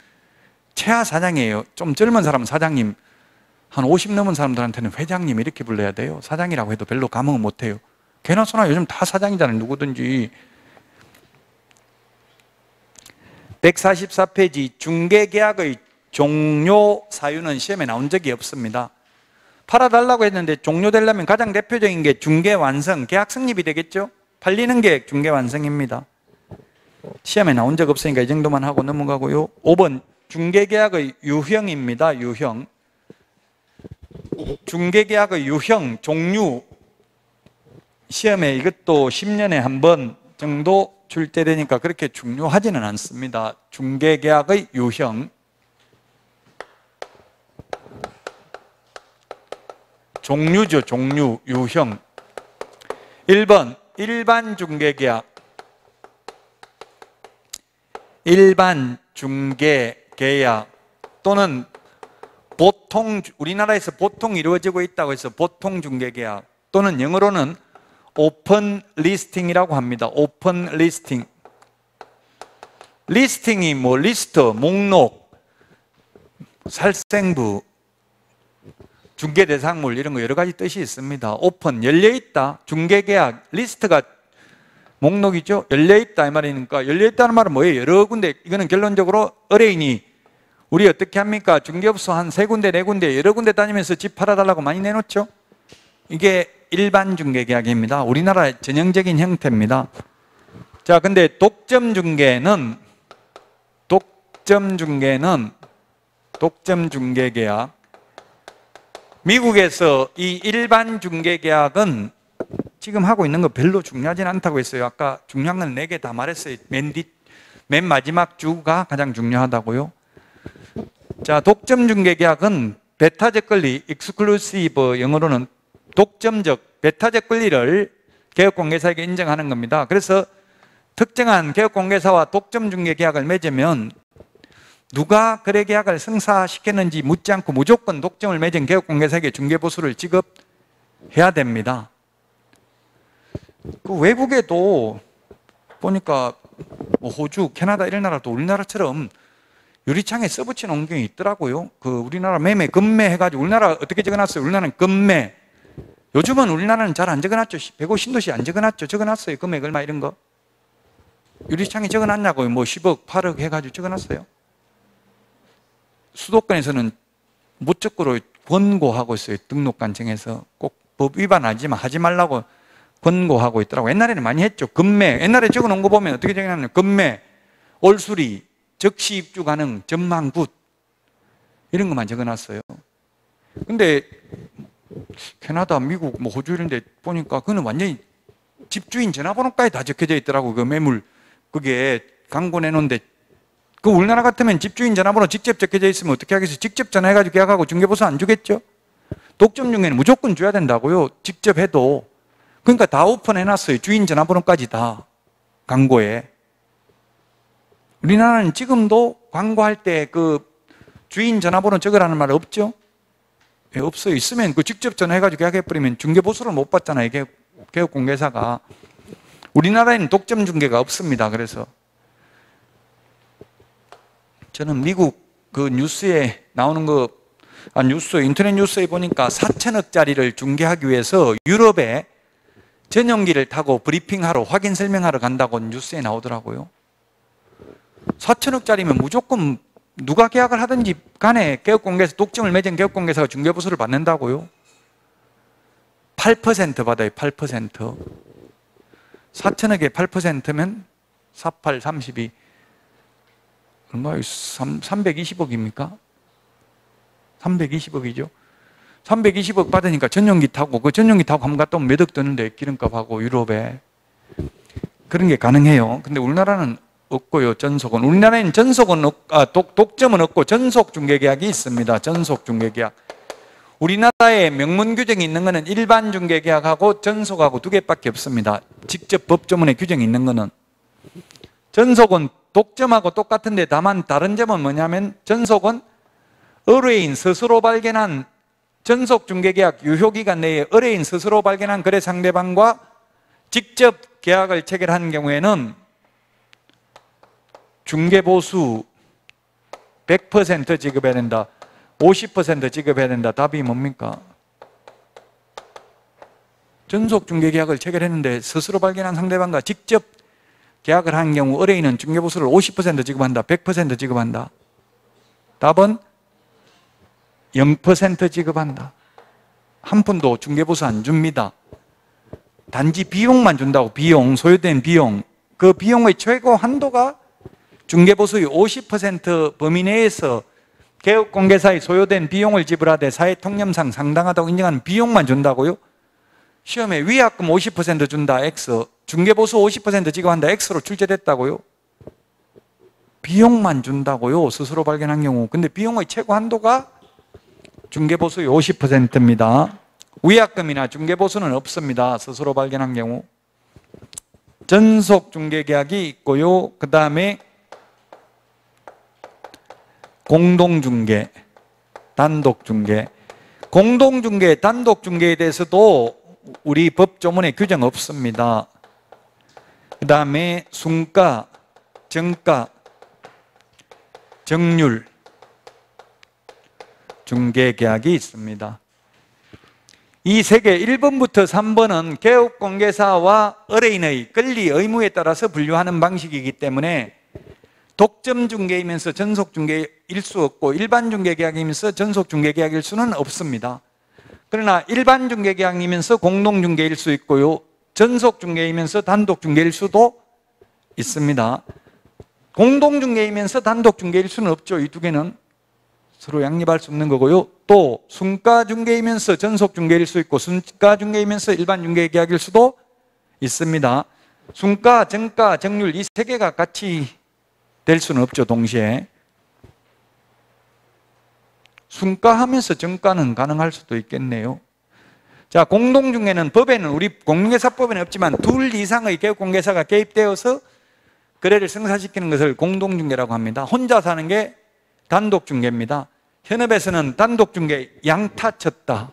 최하 사장이에요. 좀 젊은 사람은 사장님, 한 50 넘은 사람들한테는 회장님 이렇게 불러야 돼요. 사장이라고 해도 별로 감흥을 못 해요. 개나 소나 요즘 다 사장이잖아요. 누구든지. 144페이지 중개계약의 종료 사유는 시험에 나온 적이 없습니다. 팔아달라고 했는데 종료되려면 가장 대표적인 게 중개 완성, 계약 성립이 되겠죠? 팔리는 게 중개 완성입니다. 시험에 나온 적 없으니까 이 정도만 하고 넘어가고요. 5번 중개계약의 유형입니다. 유형. 중개계약의 유형, 종류. 시험에 이것도 10년에 한 번 정도 출제되니까 그렇게 중요하지는 않습니다. 중개계약의 유형. 종류죠, 종류, 유형. 1번, 일반 중개계약. 일반 중개계약 또는 보통, 우리나라에서 보통 이루어지고 있다고 해서 보통 중개계약 또는 영어로는 오픈 리스팅이라고 합니다. 오픈 리스팅. 리스팅이 뭐 리스트, 목록, 살생부, 중개대상물 이런 거 여러 가지 뜻이 있습니다. 오픈, 열려있다. 중개계약, 리스트가 목록이죠. 열려있다 이 말이니까 열려있다는 말은 뭐예요? 여러 군데. 이거는 결론적으로 의뢰인이 우리 어떻게 합니까? 중개업소 한 3군데 4군데 여러 군데 다니면서 집 팔아달라고 많이 내놓죠. 이게 일반 중개계약입니다. 우리나라의 전형적인 형태입니다. 자, 근데 독점 중개계약 미국에서 이 일반 중개계약은 지금 하고 있는 거 별로 중요하진 않다고 했어요. 아까 중요한 건 4개 다 말했어요. 맨 마지막 주가 가장 중요하다고요. 자, 독점 중개계약은 배타적 권리, 익스클루시브, 영어로는 독점적, 배타적 권리를 개업공개사에게 인정하는 겁니다. 그래서 특정한 개업공개사와 독점 중개계약을 맺으면 누가 거래계약을 성사시켰는지 묻지 않고 무조건 독점을 맺은 개업공개사에게 중개보수를 지급해야 됩니다. 그 외국에도 보니까 뭐 호주, 캐나다 이런 나라도 우리나라처럼 유리창에 써붙이는 옮경이 있더라고요. 그 우리나라 매매, 금매 해가지고 우리나라 어떻게 적어놨어요? 우리나라는 금매. 요즘은 우리나라는 잘 안 적어놨죠. 105 신도시 안 적어놨죠. 적어놨어요. 금액 얼마 이런 거. 유리창에 적어놨냐고요. 뭐 10억, 8억 해가지고 적어놨어요. 수도권에서는 무척으로 권고하고 있어요. 등록관청에서 꼭 법 위반하지만 하지 말라고 권고하고 있더라고요. 옛날에는 많이 했죠. 금매. 옛날에 적어놓은 거 보면 어떻게 적어놨냐면 금매, 올수리, 즉시 입주 가능, 전망 굿 이런 것만 적어놨어요. 근데 캐나다, 미국, 뭐 호주 이런 데 보니까 그거는 완전히 집주인 전화번호까지 다 적혀져 있더라고요. 그 매물 그게 광고 내놓은데 그 우리나라 같으면 집주인 전화번호 직접 적혀져 있으면 어떻게 하겠어요? 직접 전화해가지고 계약하고 중개보수 안 주겠죠? 독점 중개는 무조건 줘야 된다고요. 직접 해도. 그러니까 다 오픈해놨어요. 주인 전화번호까지 다 광고에. 우리나라는 지금도 광고할 때 그 주인 전화번호 적으라는 말 없죠? 예, 없어요. 있으면 그 직접 전화해가지고 계약해버리면 중개보수를 못 받잖아요. 개업공개사가. 우리나라에는 독점 중개가 없습니다. 그래서 저는 미국 그 뉴스에 나오는 거, 인터넷 뉴스에 보니까 4천억짜리를 중개하기 위해서 유럽에 전용기를 타고 브리핑하러, 확인 설명하러 간다고 뉴스에 나오더라고요. 4천억짜리면 무조건 누가 계약을 하든지 간에 개업공개사, 독점을 맺은 개업공개사가 중개보수를 받는다고요. 8% 받아요. 8%. 4천억에 8%면 48, 32 얼마예요? 320억입니까? 320억이죠. 320억 받으니까 전용기 타고, 그 전용기 타고 한번 갔다 오면 몇 억 드는데 기름값하고 유럽에. 그런 게 가능해요. 근데 우리나라는 없고요. 전속은 우리나라에는 독점은 없고 전속 중개계약이 있습니다. 전속 중개계약. 우리나라에 명문 규정이 있는 것은 일반 중개계약하고 전속하고 두 개밖에 없습니다. 직접 법조문에 규정이 있는 것은. 전속은 독점하고 똑같은데 다만 다른 점은 뭐냐면 전속은 의뢰인 스스로 발견한 전속 중개계약 유효기간 내에 의뢰인 스스로 발견한 거래 상대방과 직접 계약을 체결하는 경우에는 중개보수 100% 지급해야 된다. 50% 지급해야 된다. 답이 뭡니까? 전속 중개계약을 체결했는데 스스로 발견한 상대방과 직접 계약을 한 경우 의뢰인은 중개보수를 50% 지급한다. 100% 지급한다. 답은 0% 지급한다. 한 푼도 중개보수 안 줍니다. 단지 비용만 준다고. 비용, 소요된 비용. 그 비용의 최고 한도가 중개보수의 50% 범위 내에서 개업공개사의 소요된 비용을 지불하되 사회 통념상 상당하다고 인정하는 비용만 준다고요? 시험에 위약금 50% 준다, X. 중개보수 50% 지급한다, X로 출제됐다고요? 비용만 준다고요, 스스로 발견한 경우. 근데 비용의 최고 한도가 중개보수의 50%입니다. 위약금이나 중개보수는 없습니다, 스스로 발견한 경우. 전속 중개계약이 있고요. 그 다음에 공동중개, 단독중개. 공동중개, 단독중개에 대해서도 우리 법조문에 규정 없습니다. 그 다음에 순가, 정가, 정률 중개계약이 있습니다. 이 세 개 1번부터 3번은 개업공개사와 의뢰인의 권리, 의무에 따라서 분류하는 방식이기 때문에 독점 중개이면서 전속 중개일 수 없고 일반 중개계약이면서 전속 중개계약일 수는 없습니다. 그러나 일반 중개계약이면서 공동 중개일 수 있고요. 전속 중개이면서 단독 중개일 수도 있습니다. 공동 중개이면서 단독 중개일 수는 없죠. 이 두 개는 서로 양립할 수 없는 거고요. 또 순가 중개이면서 전속 중개일 수 있고 순가 중개이면서 일반 중개계약일 수도 있습니다. 순가, 정가, 정률 이 세 개가 같이 될 수는 없죠. 동시에 순가하면서 정가는 가능할 수도 있겠네요. 자, 공동중개는 법에는 우리 공인중개사법에는 없지만 둘 이상의 개업공개사가 개입되어서 거래를 성사시키는 것을 공동중개라고 합니다. 혼자 사는 게 단독중개입니다. 현업에서는 단독중개 양타 쳤다.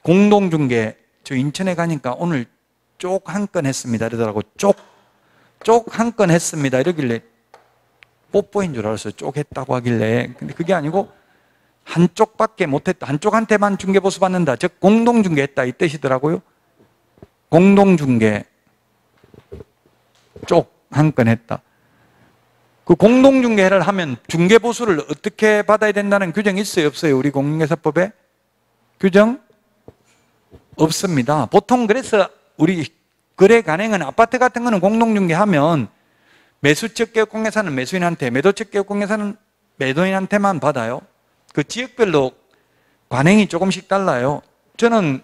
공동중개 저 인천에 가니까 오늘 쪽 한 건 했습니다 이러더라고. 쪽 한 건 했습니다 이러길래 뽀뽀인 줄 알았어요. 쪽 했다고 하길래. 근데 그게 아니고 한쪽밖에 못했다. 한쪽한테만 중개보수 받는다. 즉 공동중개했다 이 뜻이더라고요. 공동중개 쪽 한 건 했다. 그 공동중개를 하면 중개보수를 어떻게 받아야 된다는 규정이 있어요 없어요? 우리 공인중개사법에 규정 없습니다. 보통 그래서 우리 거래 간행은 아파트 같은 거는 공동중개하면 매수측 개업공개사는 매수인한테, 매도측 개업공개사는 매도인한테만 받아요. 그 지역별로 관행이 조금씩 달라요. 저는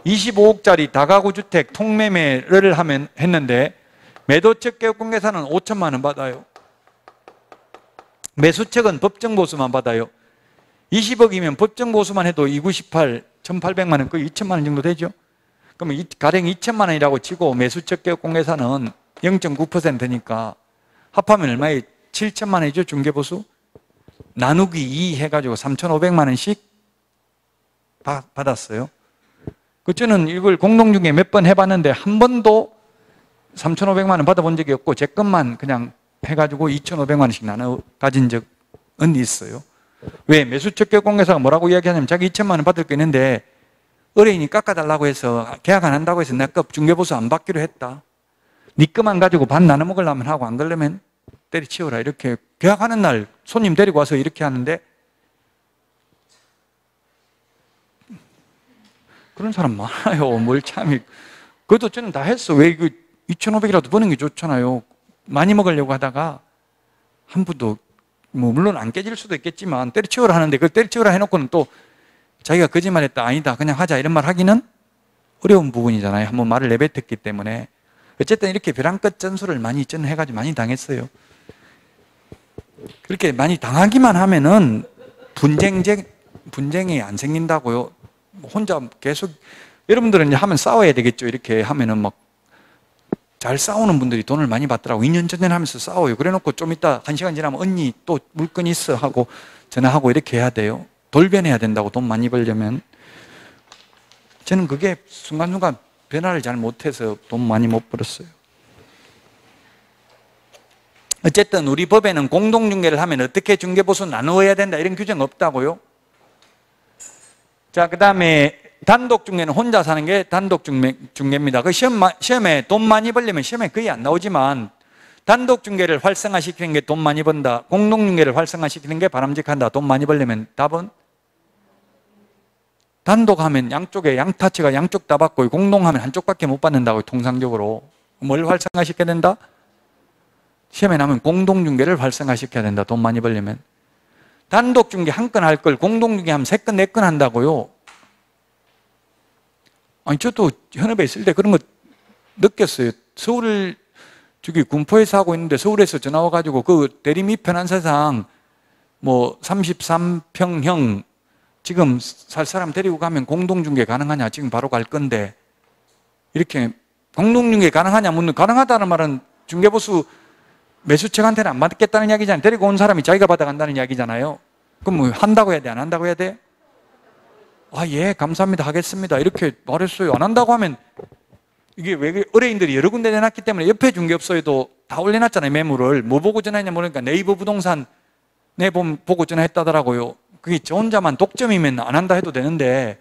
25억짜리 다가구 주택 통매매를 했는데 매도측 개업공개사는 5천만 원 받아요. 매수측은 법정보수만 받아요. 20억이면 법정보수만 해도 298, 1,800만 원, 거의 2천만 원 정도 되죠. 그러면 가령 2천만 원이라고 치고 매수측 개업공개사는 0.9%니까 합하면 얼마에 7천만 원이죠. 중개보수 나누기 2 해가지고 3,500만 원씩 받았어요. 저는 이걸 공동중개 몇 번 해봤는데 한 번도 3,500만 원 받아본 적이 없고 제 것만 그냥 해가지고 2,500만 원씩 나눠 가진 적은 있어요. 왜? 매수측 개업공개사가 뭐라고 이야기하냐면 자기 2천만 원 받을 게 있는데 의뢰인이 깎아달라고 해서 계약 안 한다고 해서 내 거 중개보수 안 받기로 했다. 네 것만 가지고 반 나눠 먹으려면 하고 안 그러면 때려치워라. 이렇게 계약하는 날 손님 데리고 와서 이렇게 하는데 그런 사람 많아요. 뭘 참이. 그것도 저는 다 했어. 왜 이거 2,500이라도 버는 게 좋잖아요. 많이 먹으려고 하다가 한 푼도 물론 안 깨질 수도 있겠지만 때려치우라 하는데 그걸 때려치우라 해놓고는 또 자기가 거짓말했다 아니다 그냥 하자 이런 말 하기는 어려운 부분이잖아요. 한번 말을 내뱉었기 때문에. 어쨌든 이렇게 벼랑 끝 전술을 많이 해가지고 많이 당했어요. 그렇게 많이 당하기만 하면은 분쟁이 안 생긴다고요. 혼자 계속, 여러분들은 이제 하면 싸워야 되겠죠. 이렇게 하면은 막 잘 싸우는 분들이 돈을 많이 받더라고. 2년 전에 하면서 싸워요. 그래 놓고 좀 이따 1시간 지나면 언니 또 물건 있어 하고 전화하고 이렇게 해야 돼요. 돌변해야 된다고, 돈 많이 벌려면. 저는 그게 순간순간 변화를 잘 못해서 돈 많이 못 벌었어요. 어쨌든 우리 법에는 공동중개를 하면 어떻게 중개보수 나누어야 된다 이런 규정 없다고요. 자, 그 다음에 단독중개는 혼자 사는 게 단독중개입니다. 그 시험에 돈 많이 벌려면 시험에 거의 안 나오지만 단독중개를 활성화시키는 게 돈 많이 번다, 공동중개를 활성화시키는 게 바람직한다, 돈 많이 벌려면 답은? 단독하면 양쪽에 양타치가 양쪽 다 받고 공동하면 한쪽밖에 못 받는다고 통상적으로. 뭘 활성화시켜야 된다? 시험에 나면 공동중개를 활성화시켜야 된다, 돈 많이 벌려면. 단독중개 한 건 할 걸 공동중개 하면 3건, 4건 한다고요. 아니, 저도 현업에 있을 때 그런 거 느꼈어요. 서울, 군포에서 하고 있는데 서울에서 전화 와가지고 그 대리미 편한 세상 뭐 33평형 지금 살 사람 데리고 가면 공동중개 가능하냐? 지금 바로 갈 건데. 이렇게 공동중개 가능하냐? 묻는, 가능하다는 말은 중개보수 매수측한테는 안 받겠다는 이야기잖아요. 데리고 온 사람이 자기가 받아간다는 이야기잖아요. 그럼 뭐 한다고 해야 돼? 안 한다고 해야 돼? 아, 예, 감사합니다. 하겠습니다. 이렇게 말했어요. 안 한다고 하면 이게 왜 의뢰인들이 여러 군데 내놨기 때문에 옆에 중개업소에도 다 올려놨잖아요. 매물을. 뭐 보고 전화했냐 모르니까 네이버 부동산 보고 전화했다더라고요. 그게 저 혼자만 독점이면 안 한다 해도 되는데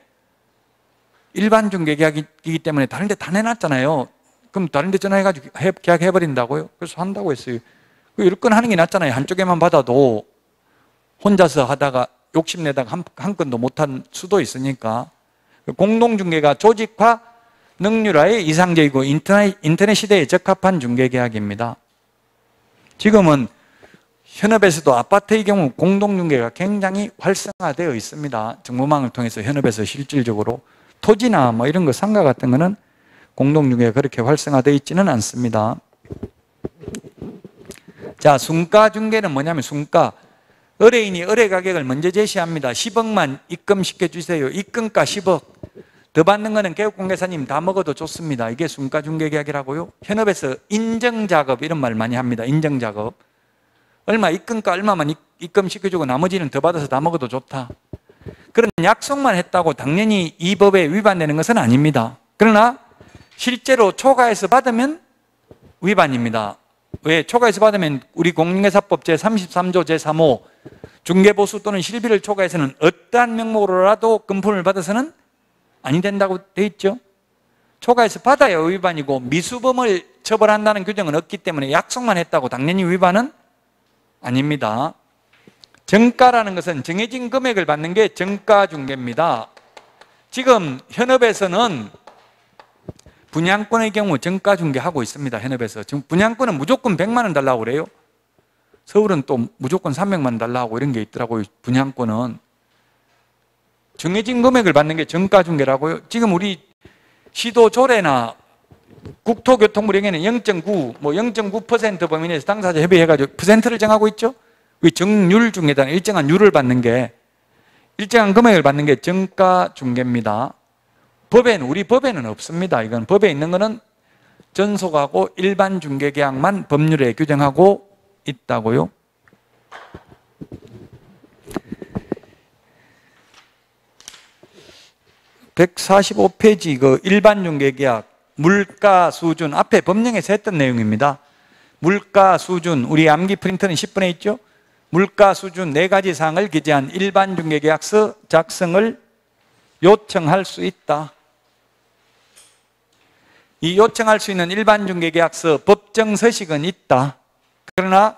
일반 중개계약이기 때문에 다른 데 다 내놨잖아요. 그럼 다른 데 전화해가지고 계약해버린다고요? 그래서 한다고 했어요. 열 건 하는 게 낫잖아요. 한쪽에만 받아도 혼자서 하다가 욕심내다가 한 건도 못한 수도 있으니까. 공동중개가 조직화, 능률화에 이상적이고 인터넷 시대에 적합한 중개계약입니다. 지금은 현업에서도 아파트의 경우 공동중개가 굉장히 활성화되어 있습니다. 정보망을 통해서 현업에서 실질적으로. 토지나 뭐 이런 거 상가 같은 거는 공동중개가 그렇게 활성화되어 있지는 않습니다. 자, 순가중개는 뭐냐면 순가. 의뢰인이 의뢰 가격을 먼저 제시합니다. 10억만 입금시켜 주세요. 입금가 10억. 더 받는 거는 개업공개사님 다 먹어도 좋습니다. 이게 순가중개계약이라고요. 현업에서 인정작업 이런 말 많이 합니다. 인정작업. 입금가 얼마만 입금시켜주고 나머지는 더 받아서 다 먹어도 좋다. 그런 약속만 했다고 당연히 이 법에 위반되는 것은 아닙니다. 그러나 실제로 초과해서 받으면 위반입니다. 왜? 초과해서 받으면 우리 공인중개사법 제33조 제3호 중개보수 또는 실비를 초과해서는 어떠한 명목으로라도 금품을 받아서는 아니 된다고 돼 있죠. 초과해서 받아야 위반이고 미수범을 처벌한다는 규정은 없기 때문에 약속만 했다고 당연히 위반은 아닙니다. 정가라는 것은 정해진 금액을 받는 게 정가중개입니다. 지금 현업에서는 분양권의 경우 정가중개하고 있습니다. 현업에서. 지금 분양권은 무조건 100만 원 달라고 그래요. 서울은 또 무조건 300만 원 달라고 이런 게 있더라고요. 분양권은. 정해진 금액을 받는 게 정가중개라고요. 지금 우리 시도조례나 국토교통부령에는 0.9, 뭐 0.9% 범위 내에서 당사자 협의해가지고 퍼센트를 정하고 있죠. 정률 중에다 일정한 율을 받는 게, 일정한 금액을 받는 게 정가중개입니다. 우리 법에는 없습니다. 이건 법에 있는 거는 전속하고 일반 중개계약만 법률에 규정하고 있다고요. (145페이지) 그 일반 중개계약 물가 수준, 앞에 법령에서 했던 내용입니다. 물가 수준, 우리 암기 프린터는 10분에 있죠. 물가 수준 4가지 사항을 기재한 일반 중개계약서 작성을 요청할 수 있다. 이 요청할 수 있는 일반 중개계약서 법정 서식은 있다. 그러나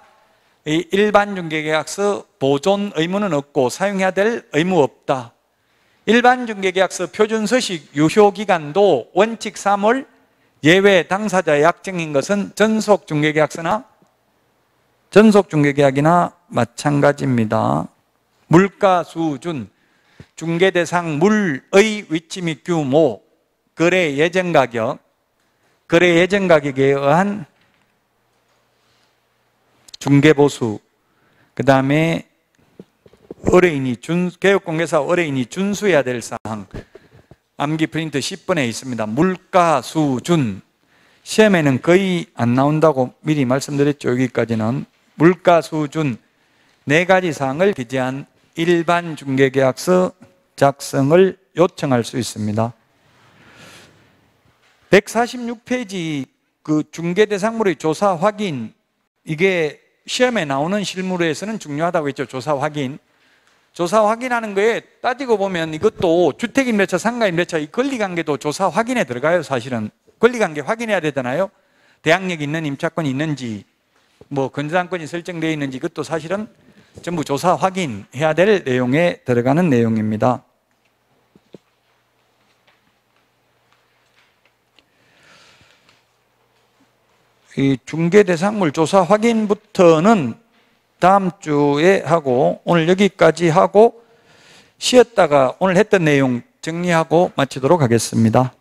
이 일반 중개계약서 보존 의무는 없고 사용해야 될 의무 없다. 일반 중개계약서 표준 서식 유효 기간도 원칙 3월, 예외 당사자의 약정인 것은 전속 중개계약서나 전속 중개계약이나 마찬가지입니다. 물가 수준, 중개 대상 물의 위치 및 규모, 거래 예정 가격, 거래 예정 가격에 의한 중개보수, 그 다음에 개업공개사 의뢰인이 준수해야 될 사항, 암기 프린트 10번에 있습니다. 물가 수준, 시험에는 거의 안 나온다고 미리 말씀드렸죠. 여기까지는 물가 수준 4가지 사항을 기재한 일반 중개계약서 작성을 요청할 수 있습니다. 146페이지 그 중개대상물의 조사 확인, 이게 시험에 나오는 실무로에서는 중요하다고 했죠. 조사 확인. 조사 확인하는 거에 따지고 보면 이것도 주택임대차, 상가임대차 이 권리관계도 조사 확인에 들어가요. 사실은 권리관계 확인해야 되잖아요. 대항력 있는 임차권이 있는지, 뭐 건전한권이 설정되어 있는지, 이것도 사실은 전부 조사 확인해야 될 내용에 들어가는 내용입니다. 이 중개대상물 조사 확인부터는 다음 주에 하고, 오늘 여기까지 하고 쉬었다가 오늘 했던 내용 정리하고 마치도록 하겠습니다.